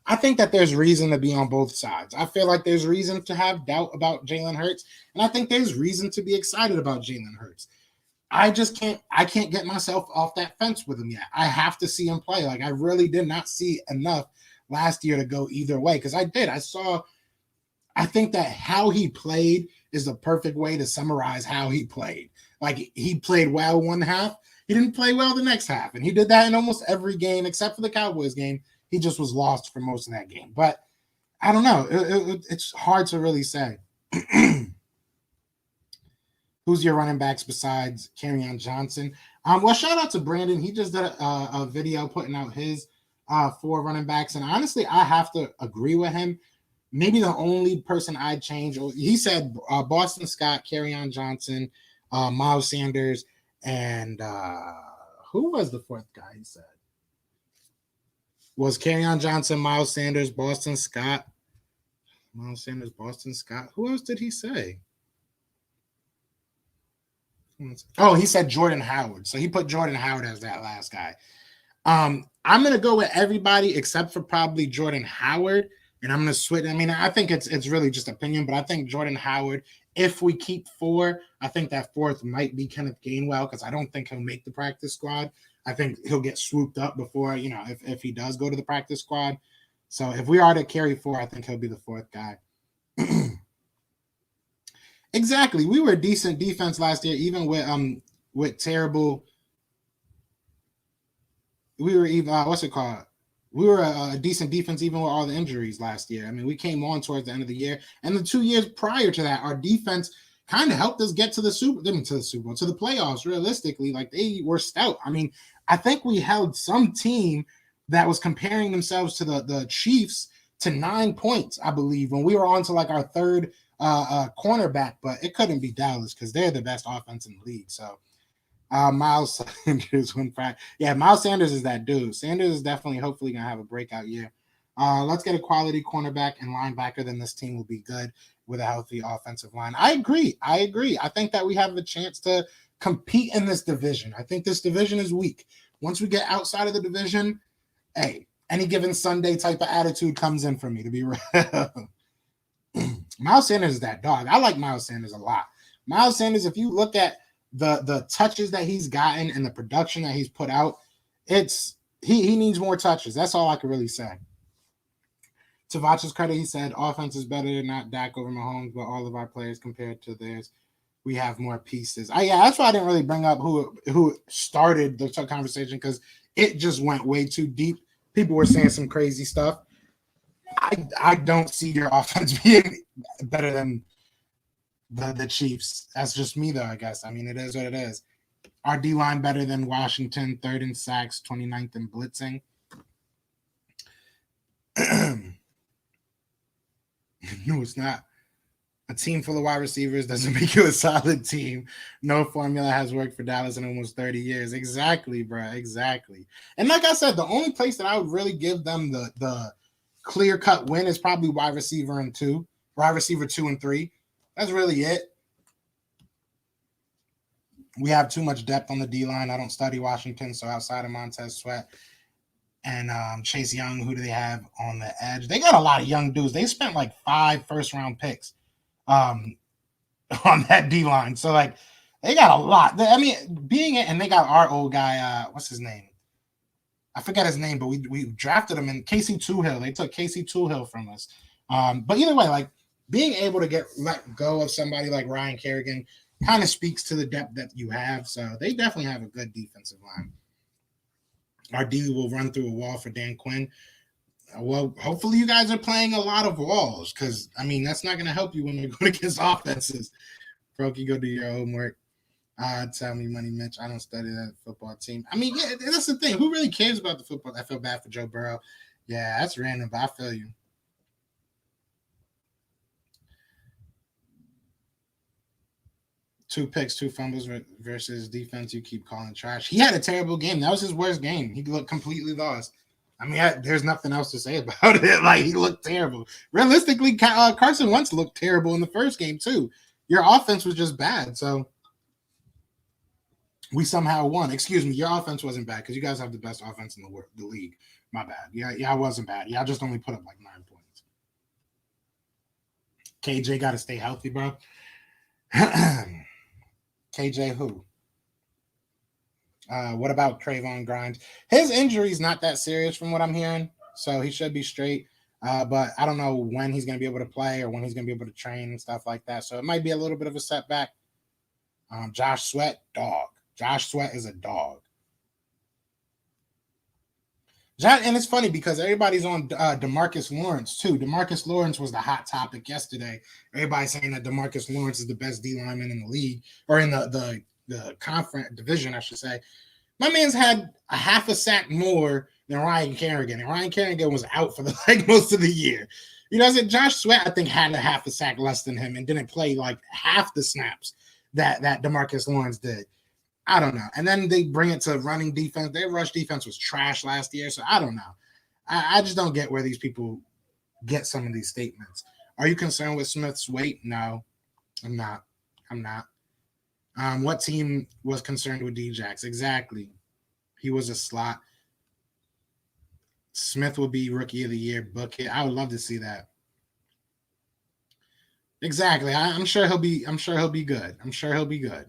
B: I think that there's reason to be on both sides. I feel like there's reason to have doubt about Jalen Hurts, and I think there's reason to be excited about Jalen Hurts. I can't get myself off that fence with him yet. I have to see him play. Like, I really did not see enough last year to go either way. Because I think that how he played is the perfect way to summarize how he played. Like, he played well one half. He didn't play well the next half. And he did that in almost every game except for the Cowboys game. He just was lost for most of that game. But I don't know. It's hard to really say. Who's your running backs besides Kerryon Johnson? Well, shout out to Brandon. He just did a video putting out his 4 running backs. And honestly, I have to agree with him. Maybe the only person I'd change, he said Boston Scott, Kerryon Johnson, Miles Sanders, and who was the 4th guy he said? Was Kerryon Johnson, Miles Sanders, Boston Scott? Miles Sanders, Boston Scott. Who else did he say? Oh, he said Jordan Howard. So he put Jordan Howard as that last guy. I'm gonna go with everybody except for probably Jordan Howard, and I'm gonna switch. I mean, I think it's really just opinion, but I think Jordan Howard. If we keep 4, I think that 4th might be Kenneth Gainwell because I don't think he'll make the practice squad. I think he'll get swooped up before if he does go to the practice squad. So if we are to carry 4, I think he'll be the 4th guy. Exactly, we were a decent defense last year, even with terrible. We were even what's it called? We were a decent defense even with all the injuries last year. I mean, we came on towards the end of the year, and the 2 years prior to that, our defense kind of helped us get to the Super Bowl, to the playoffs. Realistically, like they were stout. I mean, I think we held some team that was comparing themselves to the Chiefs to 9 points, I believe, when we were on to like our third cornerback, but it couldn't be Dallas because they're the best offense in the league. So. Miles Sanders went back. Yeah, Miles Sanders is that dude. Sanders is definitely, hopefully, gonna have a breakout year. Let's get a quality cornerback and linebacker. Then this team will be good with a healthy offensive line. I agree. I think that we have a chance to compete in this division. I think this division is weak. Once we get outside of the division, hey, any given Sunday type of attitude comes in for me, to be real. Miles Sanders is that dog. I like Miles Sanders a lot. Miles Sanders, if you look at the touches that he's gotten and the production that he's put out, it's he needs more touches. That's all I can really say. To Vach's credit, he said offense is better, not Dak over Mahomes, but all of our players compared to theirs, we have more pieces. Yeah, that's why I didn't really bring up who started the conversation because it just went way too deep. People were saying some crazy stuff. I don't see your offense being better than the Chiefs. That's just me, though, I guess. I mean, it is what it is. Our D-line better than Washington, 3rd in sacks, 29th in blitzing. No, it's not. A team full of wide receivers doesn't make you a solid team. No formula has worked for Dallas in almost 30 years. Exactly, bro. Exactly. And like I said, the only place that I would really give them the clear-cut win is probably wide receiver 2 and 3. That's really it. We have too much depth on the D-line. I don't study Washington, so outside of Montez Sweat and Chase Young, who do they have on the edge? They got a lot of young dudes. They spent like 5 first-round picks on that D-line. So, like, they got a lot. I mean, and they got our old guy, what's his name? I forget his name, but we drafted him in Casey Toohill. They took Casey Toohill from us. But either way, like, being able to let go of somebody like Ryan Kerrigan kind of speaks to the depth that you have. So they definitely have a good defensive line. Our D will run through a wall for Dan Quinn. Well, hopefully you guys are playing a lot of walls because, I mean, that's not going to help you when we're going against offenses. Brokey, go do your homework. Tell me, Money Mitch, I don't study that football team. I mean, yeah, that's the thing. Who really cares about the football? I feel bad for Joe Burrow. Yeah, that's random, but I feel you. 2 picks, 2 fumbles versus defense you keep calling trash. He had a terrible game. That was his worst game. He looked completely lost. I mean, there's nothing else to say about it. Like, he looked terrible. Realistically, Carson Wentz looked terrible in the first game, too. Your offense was just bad, so we somehow won. Excuse me, your offense wasn't bad because you guys have the best offense in the league. My bad. Yeah, I wasn't bad. Yeah, I just only put up like 9 points. KJ got to stay healthy, bro. KJ who? What about Trayvon Grimes? His injury is not that serious from what I'm hearing, so he should be straight. But I don't know when he's going to be able to play or when he's going to be able to train and stuff like that. So it might be a little bit of a setback. Josh Sweat, dog. Josh Sweat is a dog. And it's funny because everybody's on DeMarcus Lawrence, too. DeMarcus Lawrence was the hot topic yesterday. Everybody's saying that DeMarcus Lawrence is the best D lineman in the league, or in the conference division, I should say. My man's had a half a sack more than Ryan Kerrigan, and Ryan Kerrigan was out for most of the year. You know, I said Josh Sweat, I think, had a half a sack less than him and didn't play like half the snaps that DeMarcus Lawrence did. I don't know. And then they bring it to running defense. Their rush defense was trash last year, so I don't know. I just don't get where these people get some of these statements. Are you concerned with Smith's weight? No, I'm not. What team was concerned with Djax? Exactly. He was a slot. Smith will be rookie of the year. Book it. I would love to see that. Exactly. I'm sure he'll be. I'm sure he'll be good. I'm sure he'll be good.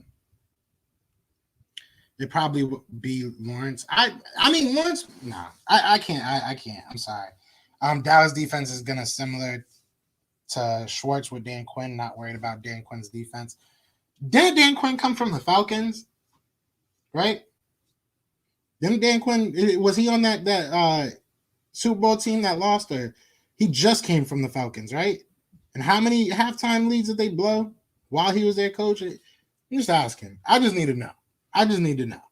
B: It probably would be Lawrence. I mean Lawrence. Nah, I can't. I can't. I'm sorry. Dallas defense is gonna similar to Schwartz with Dan Quinn. Not worried about Dan Quinn's defense. Didn't Dan Quinn come from the Falcons? Right? Didn't Dan Quinn was he on that Super Bowl team that lost, or he just came from the Falcons, right? And how many halftime leads did they blow while he was their coach? I'm just asking. I just need to know. I just need to know.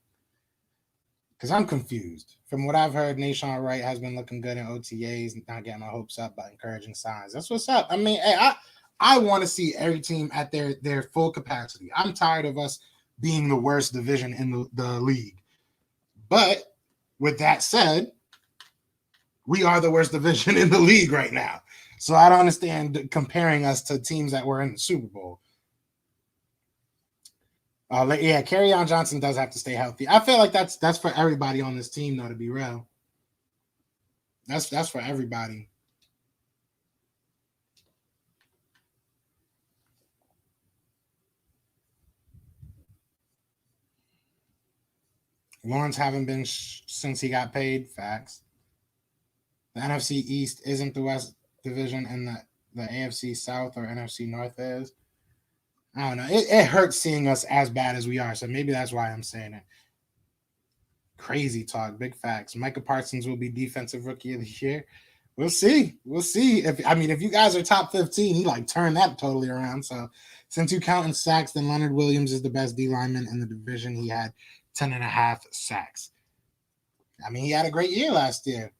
B: Because I'm confused. From what I've heard, Nashawn Wright has been looking good in OTAs, not getting my hopes up, but encouraging signs. That's what's up. I mean, hey, I want to see every team at their full capacity. I'm tired of us being the worst division in the league. But with that said, we are the worst division in the league right now. So I don't understand comparing us to teams that were in the Super Bowl. Kerryon Johnson does have to stay healthy. I feel like that's for everybody on this team, though, to be real. That's for everybody. Lawrence haven't been since he got paid. Facts. The NFC East isn't the West Division, and the AFC South or NFC North is. I don't know. It hurts seeing us as bad as we are, so maybe that's why I'm saying it. Crazy talk, big facts. Micah Parsons will be defensive rookie of the year. We'll see. We'll see. If you guys are top 15, he like turned that totally around. So since you count in sacks, then Leonard Williams is the best D lineman in the division. He had 10.5 sacks. I mean, he had a great year last year.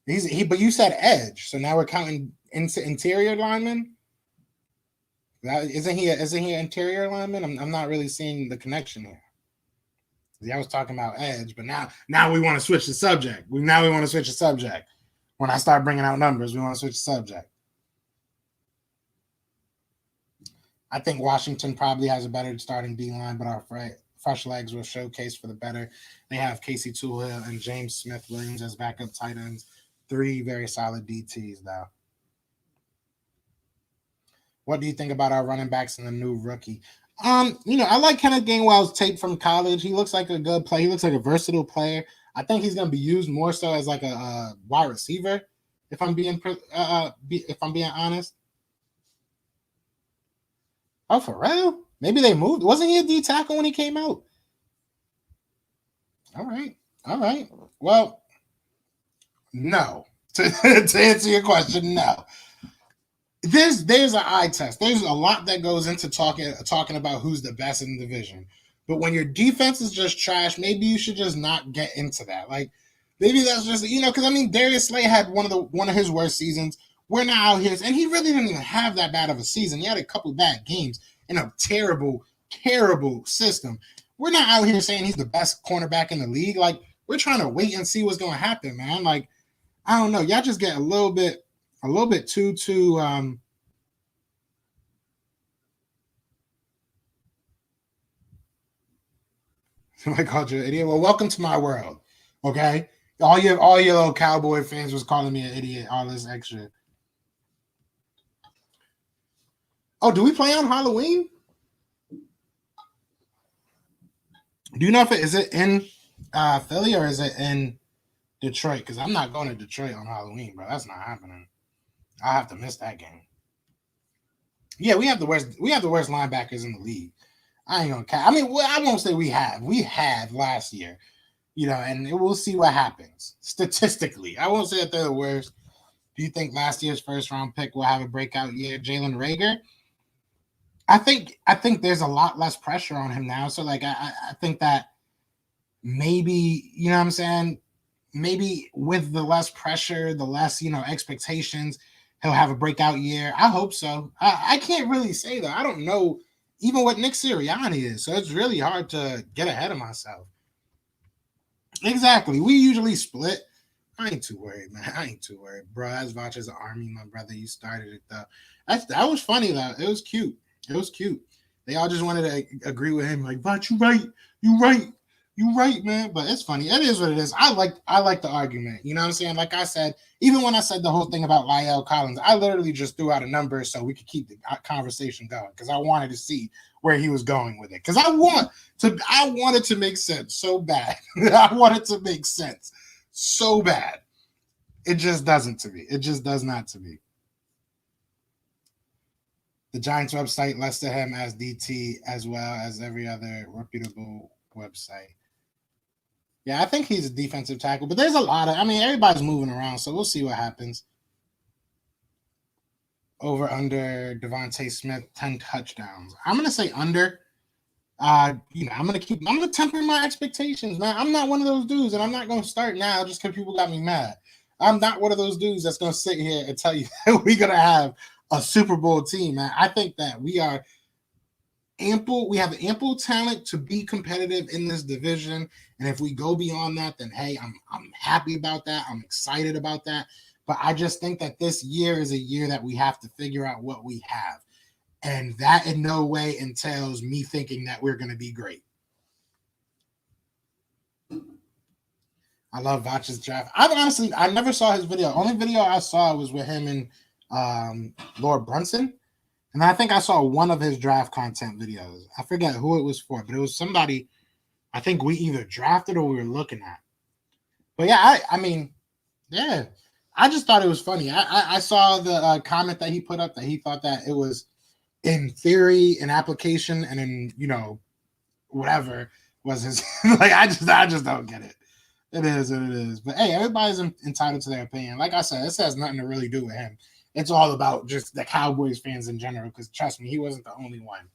B: But you said edge, so now we're counting into interior lineman. Isn't he an interior lineman? I'm not really seeing the connection here. I was talking about edge, but now we want to switch the subject. We want to switch the subject. When I start bringing out numbers, we want to switch the subject. I think Washington probably has a better starting D line, but our fresh legs will showcase for the better. They have Casey Toohill and James Smith Williams as backup tight ends. 3 very solid DTs, though. What do you think about our running backs and the new rookie? I like Kenneth Gainwell's tape from college. He looks like a good player. He looks like a versatile player. I think he's going to be used more so as like a wide receiver, if I'm being honest. Oh, for real? Maybe they moved. Wasn't he a D tackle when he came out? All right. Well, no. To answer your question, no. There's an eye test. There's a lot that goes into talking about who's the best in the division. But when your defense is just trash, maybe you should just not get into that. Like maybe that's just because Darius Slay had one of his worst seasons. We're not out here, and he really didn't even have that bad of a season. He had a couple bad games in a terrible, terrible system. We're not out here saying he's the best cornerback in the league. Like we're trying to wait and see what's going to happen, man. Like I don't know. Y'all just get a little bit too I called you an idiot. Well, welcome to my world. Okay? All your little Cowboy fans was calling me an idiot, all this extra. Oh, do we play on Halloween? Do you know if is it in Philly or is it in Detroit? Because I'm not going to Detroit on Halloween, bro. That's not happening. I'll have to miss that game. Yeah, we have the worst linebackers in the league. I ain't gonna count. I won't say we have. We had last year, and we'll see what happens statistically. I won't say that they're the worst. Do you think last year's first round pick will have a breakout year? Jalen Reagor? I think there's a lot less pressure on him now. So like I think that maybe, you know what I'm saying? Maybe with the less pressure, the less, expectations, he'll have a breakout year. I hope so. I can't really say that. I don't know even what Nick Sirianni is. So it's really hard to get ahead of myself. Exactly. We usually split. I ain't too worried, man. I ain't too worried. Bro, that's Vacha's Army, my brother. You started it, though. That was funny, though. It was cute. They all just wanted to agree with him, like, but you right, man. But it's funny. It is what it is. I like the argument. You know what I'm saying? Like I said, even when I said the whole thing about Lyle Collins, I literally just threw out a number so we could keep the conversation going because I wanted to see where he was going with it. Because I wanted to make sense so bad. I wanted to make sense so bad. It just doesn't to me. It just does not to me. The Giants website listed him as DT as well as every other reputable website. Yeah, I think he's a defensive tackle, but there's a lot of, everybody's moving around, so we'll see what happens. Over under Devontae Smith, 10 touchdowns. I'm going to say under. I'm going to temper my expectations, man. I'm not one of those dudes, and I'm not going to start now just because people got me mad. I'm not one of those dudes that's going to sit here and tell you that we're going to have a Super Bowl team, man. I think that we have ample talent to be competitive in this division. And if we go beyond that, then hey, I'm happy about that. I'm excited about that. But I just think that this year is a year that we have to figure out what we have. And that in no way entails me thinking that we're going to be great. I love Vach's draft. I never saw his video. Only video I saw was with him and Lord Brunson. And I think I saw one of his draft content videos. I forget who it was for, but it was somebody I think we either drafted or we were looking at. But yeah, yeah. I just thought it was funny. I saw the comment that he put up that he thought that it was in theory, in application, and in, whatever was his. Like, I just don't get it. It is what it is. But hey, everybody's entitled to their opinion. Like I said, this has nothing to really do with him. It's all about just the Cowboys fans in general, because trust me, he wasn't the only one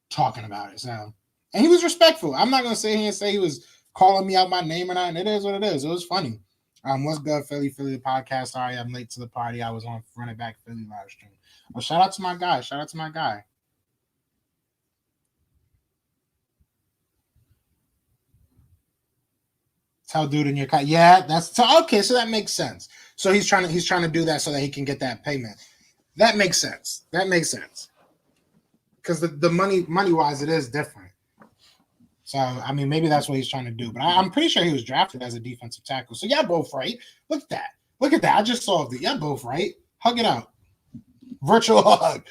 B: talking about it. So, and he was respectful. I'm not going to sit here and say he was calling me out my name or not. And it is what it is. It was funny. What's good, Philly the podcast? Sorry, I'm late to the party. I was on Running Back Philly live stream. Well, shout out to my guy. Tell dude in your car. Yeah, that's okay. So that makes sense. So he's trying to do that so that he can get that payment. That makes sense. Because the money wise, it is different. So maybe that's what he's trying to do. But I'm pretty sure he was drafted as a defensive tackle. So y'all both right. Look at that. I just solved it. Y'all both right. Hug it out. Virtual hug.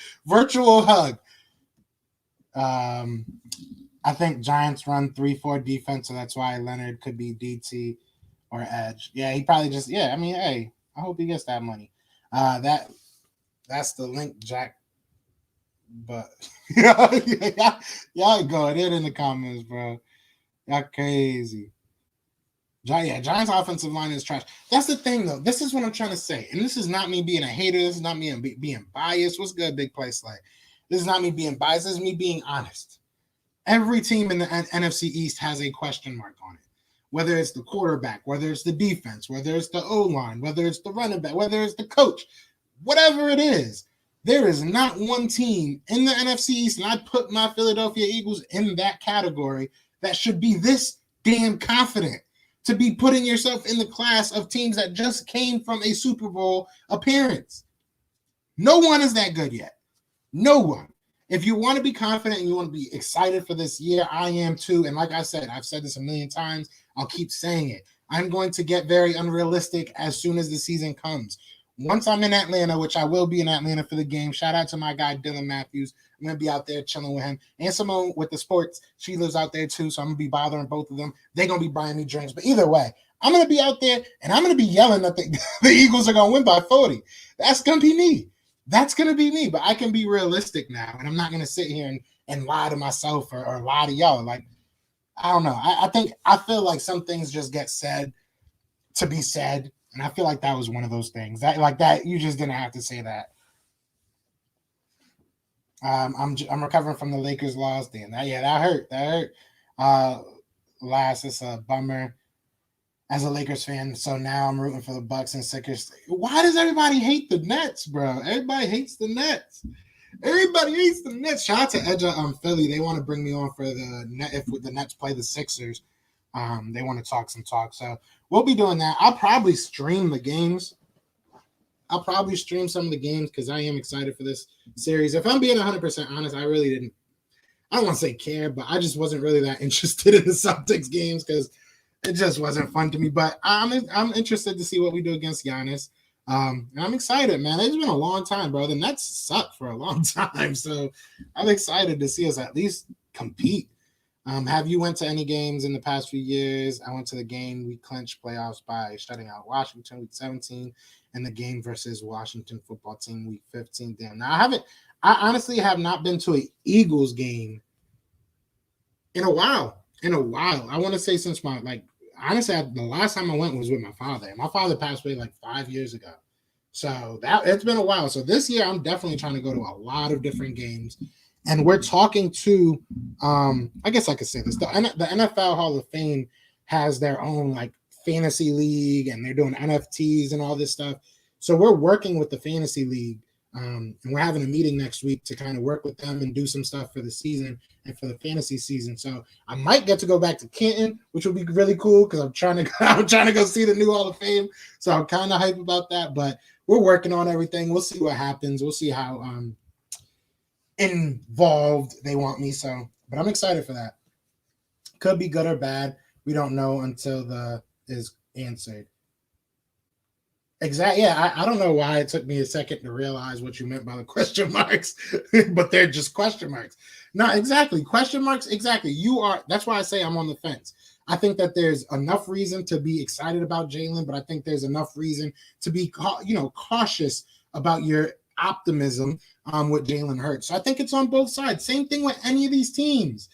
B: I think Giants run 3-4 defense, so that's why Leonard could be DT or edge. Yeah, he probably just hey, I hope he gets that money. That's the link, Jack. But y'all going in the comments, bro. Y'all crazy. Giants offensive line is trash. That's the thing, though. This is what I'm trying to say. And this is not me being a hater. This is not me being biased. What's good, Big Play Slay? This is not me being biased. This is me being honest. Every team in the NFC East has a question mark on it. Whether it's the quarterback, whether it's the defense, whether it's the O-line, whether it's the running back, whether it's the coach, whatever it is, there is not one team in the NFC East, and I put my Philadelphia Eagles in that category, that should be this damn confident to be putting yourself in the class of teams that just came from a Super Bowl appearance. No one is that good yet. No one. If you want to be confident and you want to be excited for this year, I am too. And like I said, I've said this a million times. I'll keep saying it. I'm going to get very unrealistic as soon as the season comes. Once I'm in Atlanta, which I will be in Atlanta for the game, shout out to my guy, Dylan Matthews. I'm going to be out there chilling with him. And Simone with the sports. She lives out there too, so I'm going to be bothering both of them. They're going to be buying me drinks. But either way, I'm going to be out there, and I'm going to be yelling that the Eagles are going to win by 40. That's going to be me. But I can be realistic now, and I'm not going to sit here and lie to myself or lie to y'all. Like, I don't know. I feel like some things just get said to be said, and I feel like that was one of those things. That you just didn't have to say that. I'm recovering from the Lakers loss. Damn, that hurt. It's a bummer as a Lakers fan. So now I'm rooting for the Bucks and Sixers. Why does everybody hate the Nets, bro? Everybody hates the Nets. Shout out to Edge Philly. They want to bring me on for the net if the Nets play the Sixers. They want to talk some talk. So we'll be doing that. I'll probably stream the games. I'll probably stream some of the games because I am excited for this series. If I'm being 100% honest, I don't want to say care, but I just wasn't really that interested in the Celtics games because it just wasn't fun to me. But I'm interested to see what we do against Giannis. And I'm excited, man. It's been a long time, bro. The Nets sucked for a long time, so I'm excited to see us at least compete. Have you went to any games in the past few years? I went to the game we clinched playoffs by shutting out Washington week 17 and the game versus Washington football team week 15. Damn. Now I honestly have not been to an Eagles game in a while. I want to say since the last time I went was with my father. My father passed away like 5 years ago. So it's been a while. So this year I'm definitely trying to go to a lot of different games. And we're talking to, I guess I could say this. The NFL Hall of Fame has their own like fantasy league, and they're doing NFTs and all this stuff. So we're working with the fantasy league, and we're having a meeting next week to kind of work with them and do some stuff for the season and for the fantasy season. So I might get to go back to Canton, which would be really cool because I'm trying to go see the new Hall of Fame. So I'm kind of hyped about that. But we're working on everything. We'll see what happens. We'll see how involved they want me, but I'm excited for that. Could be good or bad. We don't know until the is answered. Exactly. Yeah, I don't know why it took me a second to realize what you meant by the question marks, but they're just question marks. No, exactly. Question marks. Exactly. That's why I say I'm on the fence. I think that there's enough reason to be excited about Jalen, but I think there's enough reason to be, cautious about your optimism with Jalen Hurts. So I think it's on both sides. Same thing with any of these teams.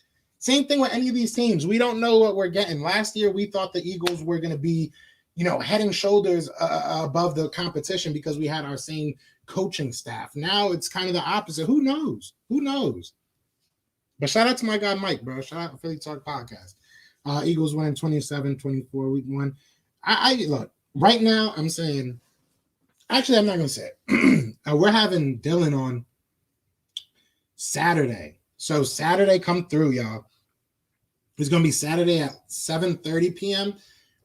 B: We don't know what we're getting. Last year, we thought the Eagles were going to be, head and shoulders above the competition because we had our same coaching staff. Now it's kind of the opposite. Who knows? But shout out to my guy, Mike, bro. Shout out to Philly Talk Podcast. Eagles winning 27-24 week 1. I look, right now I'm saying, actually, I'm not going to say it. We're having Dylan on Saturday. So Saturday, come through, y'all. It's going to be Saturday at 7:30 p.m.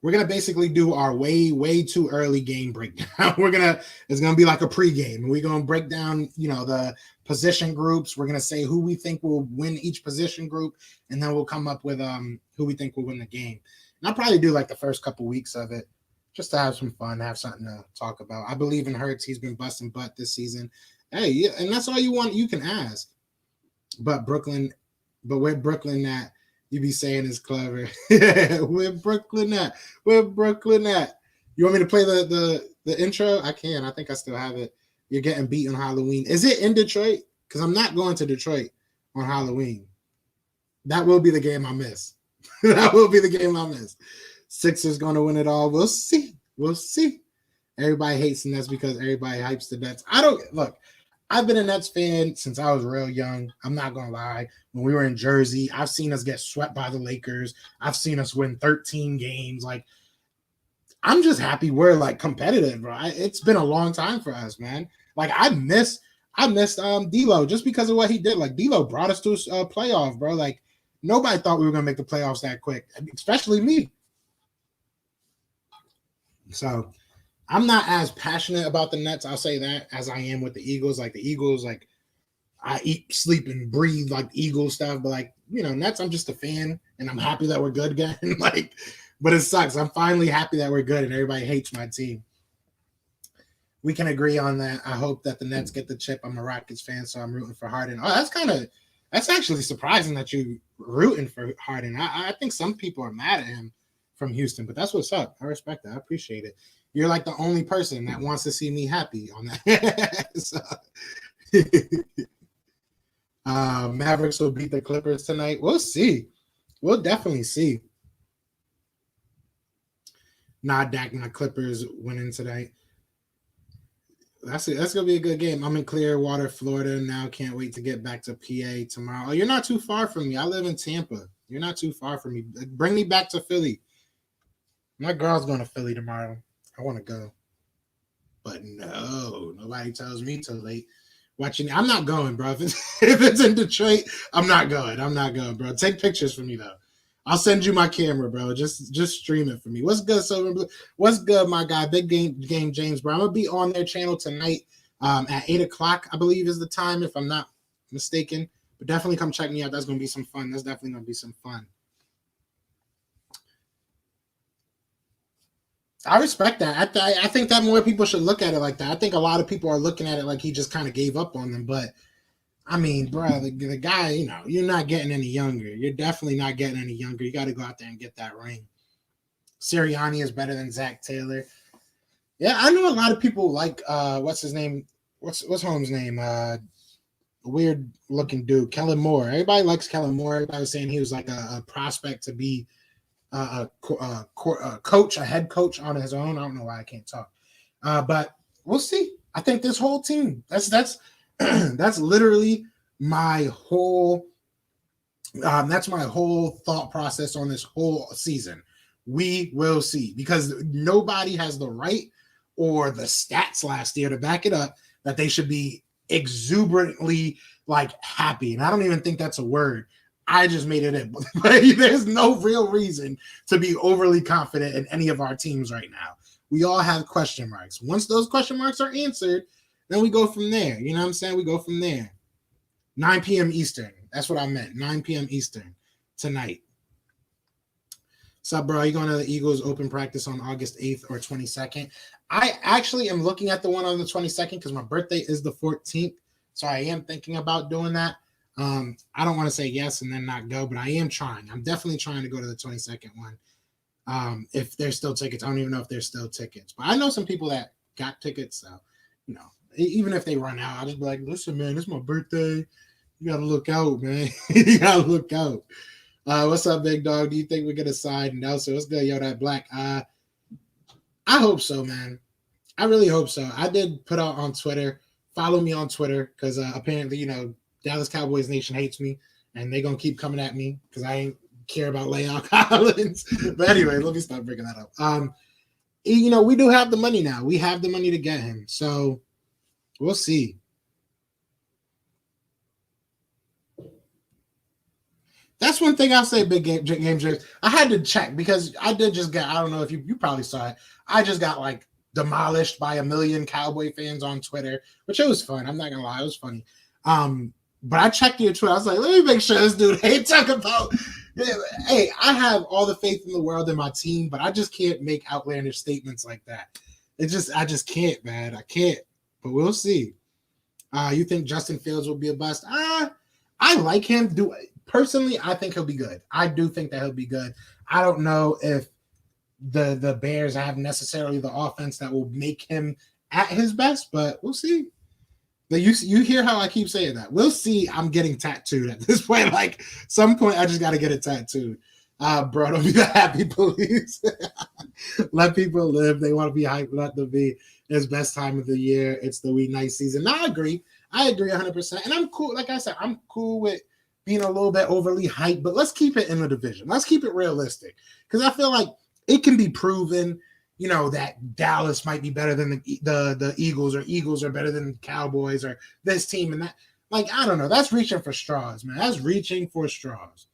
B: We're going to basically do our way too early game breakdown. It's going to be like a pregame. We're going to break down, the position groups. We're going to say who we think will win each position group, and then we'll come up with who we think will win the game. And I'll probably do like the first couple weeks of it, just to have some fun, have something to talk about. I believe in Hurts. He's been busting butt this season. Hey, yeah, and that's all you want. You can ask. But where Brooklyn at, you be saying is clever. Where Brooklyn at? You want me to play the intro? I can. I think I still have it. You're getting beat on Halloween. Is it in Detroit? Because I'm not going to Detroit on Halloween. That will be the game I miss. Sixers going to win it all. We'll see. Everybody hates the Nets because everybody hypes the Nets. I've been a Nets fan since I was real young. I'm not going to lie. When we were in Jersey, I've seen us get swept by the Lakers. I've seen us win 13 games. Like, I'm just happy we're, like, competitive, bro. It's been a long time for us, man. Like, I missed D'Lo just because of what he did. Like, D'Lo brought us to a playoff, bro. Like, nobody thought we were going to make the playoffs that quick, especially me. So I'm not as passionate about the Nets, I'll say that, as I am with the Eagles. Like the Eagles, like I eat, sleep, and breathe like Eagle stuff. But like, Nets, I'm just a fan, and I'm happy that we're good again. But it sucks. I'm finally happy that we're good, and everybody hates my team. We can agree on that. I hope that the Nets get the chip. I'm a Rockets fan, so I'm rooting for Harden. Oh, that's actually surprising that you're rooting for Harden. I think some people are mad at him from Houston, but that's what's up. I respect that. I appreciate it. You're like the only person that wants to see me happy on that. Mavericks will beat the Clippers tonight. We'll see. We'll definitely see. Dak, my Clippers winning tonight. That's gonna be a good game. I'm in Clearwater, Florida now. Can't wait to get back to PA tomorrow. Oh, you're not too far from me. I live in Tampa. You're not too far from me. Bring me back to Philly. My girl's going to Philly tomorrow. I want to go. But no, nobody tells me till late. I'm not going, bro. If it's in Detroit, I'm not going, bro. Take pictures for me, though. I'll send you my camera, bro. Just stream it for me. What's good, Silver Blue? What's good, my guy? Big game James, bro. I'm going to be on their channel tonight at 8 o'clock, I believe is the time, if I'm not mistaken. But definitely come check me out. That's gonna be some fun. That's definitely gonna be some fun. I respect that. I think that more people should look at it like that. I think a lot of people are looking at it like he just kind of gave up on them. But I mean, bro, the guy, you know, you're not getting any younger. You're definitely not getting any younger. You got to go out there and get that ring. Sirianni is better than Zach Taylor. Yeah, I know a lot of people like what's his name? What's Holmes' name? Weird looking dude, Kellen Moore. Everybody likes Kellen Moore. Everybody was saying he was like a prospect to be a coach, a head coach on his own. I don't know why I can't talk, but we'll see. I think this whole team. That's that's literally my whole. That's my whole thought process on this whole season. We will see, because nobody has the right or the stats last year to back it up that they should be exuberantly like happy. And I don't even think that's a word. I just made it up. There's no real reason to be overly confident in any of our teams right now. We all have question marks. Once those question marks are answered, then we go from there. You know what I'm saying? We go from there. 9 p.m. Eastern. That's what I meant. 9 p.m. Eastern tonight. What's up, bro? Are you going to the Eagles open practice on August 8th or 22nd? I actually am looking at the one on the 22nd because my birthday is the 14th. So I am thinking about doing that. I don't want to say yes and then not go, but I am trying. I'm definitely trying to go to the 22nd one. If there's still tickets, I don't even know if there's still tickets, but I know some people that got tickets. So, you know, even if they run out, I'll just be like, listen, man, it's my birthday. You got to look out, man. You got to look out. What's up, big dog? Do you think we're going to sign Nelson? What's good, yo, that black? I hope so, man. I really hope so. I did put out on Twitter, follow me on Twitter, because apparently, you know, Dallas Cowboys Nation hates me, and they're going to keep coming at me because I ain't care about La'el Collins. But anyway, let me stop bringing that up. You know, we do have the money now. We have the money to get him. So we'll see. That's one thing I'll say, big game James. I had to check because I did just get, I don't know if you probably saw it. I just got like demolished by a million Cowboy fans on Twitter, which it was fun. I'm not going to lie. It was funny. But I checked your Twitter. I was like, let me make sure this dude ain't talking about. Hey, I have all the faith in the world in my team, but I just can't make outlandish statements like that. I just can't, man. I can't. But we'll see. You think Justin Fields will be a bust? I like him. Personally, I think he'll be good. I do think that he'll be good. I don't know if the Bears have necessarily the offense that will make him at his best, but we'll see. You hear how I keep saying that. We'll see. I'm getting tattooed at this point. Like, some point, I just got to get it tattooed. Bro, don't be the happy police. Let people live. They want to be hyped. Let them be. It's best time of the year. It's the week night season. No, I agree 100%. And I'm cool. Like I said, I'm cool with being a little bit overly hyped, but let's keep it in the division. Let's keep it realistic, because I feel like it can be proven, you know, that Dallas might be better than the Eagles, or Eagles are better than the Cowboys, or this team and that. Like, I don't know. That's reaching for straws, man. That's reaching for straws.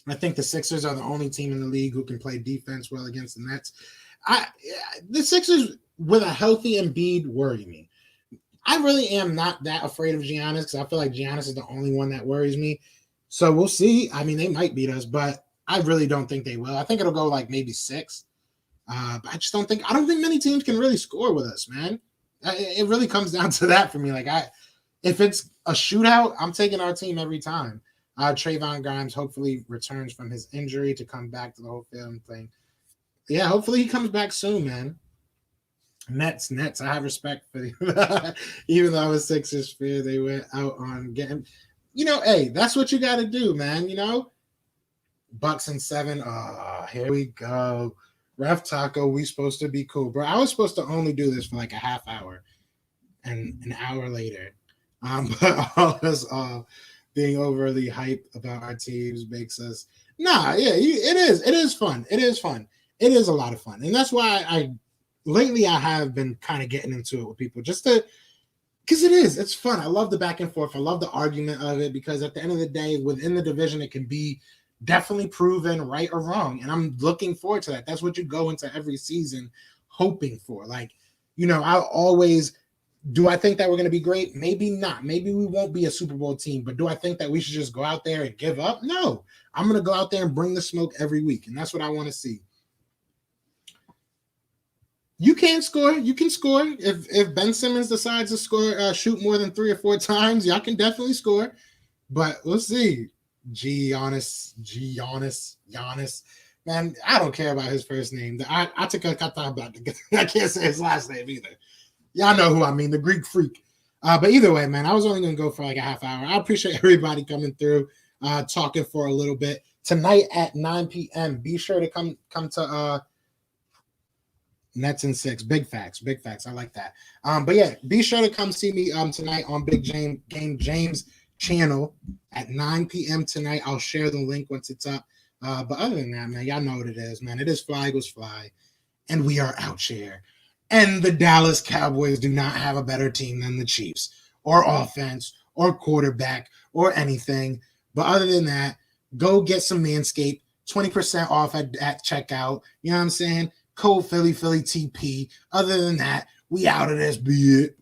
B: I think the Sixers are the only team in the league who can play defense well against the Nets. The Sixers with a healthy Embiid worry me. I really am not that afraid of Giannis, because I feel like Giannis is the only one that worries me. So we'll see. I mean, they might beat us, but I really don't think they will. I think it'll go like maybe 6. But I don't think many teams can really score with us, man. It really comes down to that for me. Like, if it's a shootout, I'm taking our team every time. Trayvon Grimes hopefully returns from his injury to come back to the whole film thing. Yeah, hopefully he comes back soon, man. Nets. I have respect for them. Even though I was Sixers fan, they went out on getting. You know, hey, that's what you got to do, man. You know, Bucks and 7. Oh, here we go. Ref Taco, we supposed to be cool, bro. I was supposed to only do this for like a half hour, and an hour later. But all us being overly hyped about our teams makes us. Nah, yeah, it is. It is fun. It is fun. It is a lot of fun, and that's why lately I have been kind of getting into it with people, just to, because it's fun. I love the back and forth. I love the argument of it, because at the end of the day, within the division, it can be definitely proven right or wrong. And I'm looking forward to that. That's what you go into every season hoping for. Like, you know, I always Do I think that we're going to be great? Maybe not. Maybe we won't be a Super Bowl team, but do I think that we should just go out there and give up? No. I'm going to go out there and bring the smoke every week, and that's what I want to see. You can score. You can score. If Ben Simmons decides to score, shoot more than 3 or 4 times, y'all can definitely score. But we'll see. Giannis. Man, I don't care about his first name. I can't say his last name either. Y'all know who I mean, the Greek freak. But either way, man, I was only going to go for like a half hour. I appreciate everybody coming through, talking for a little bit. Tonight at 9 p.m., be sure to come to Nets and 6. Big facts. I like that. But yeah, be sure to come see me tonight on Big Game James channel at 9 p.m. tonight. I'll share the link once it's up. But other than that, man, y'all know what it is, man. It is Fly Eagles Fly, and we are out here. And the Dallas Cowboys do not have a better team than the Chiefs, or offense, or quarterback, or anything. But other than that, go get some Manscaped, 20% off at checkout. You know what I'm saying? Code Philly TP. Other than that, we out of this, be it.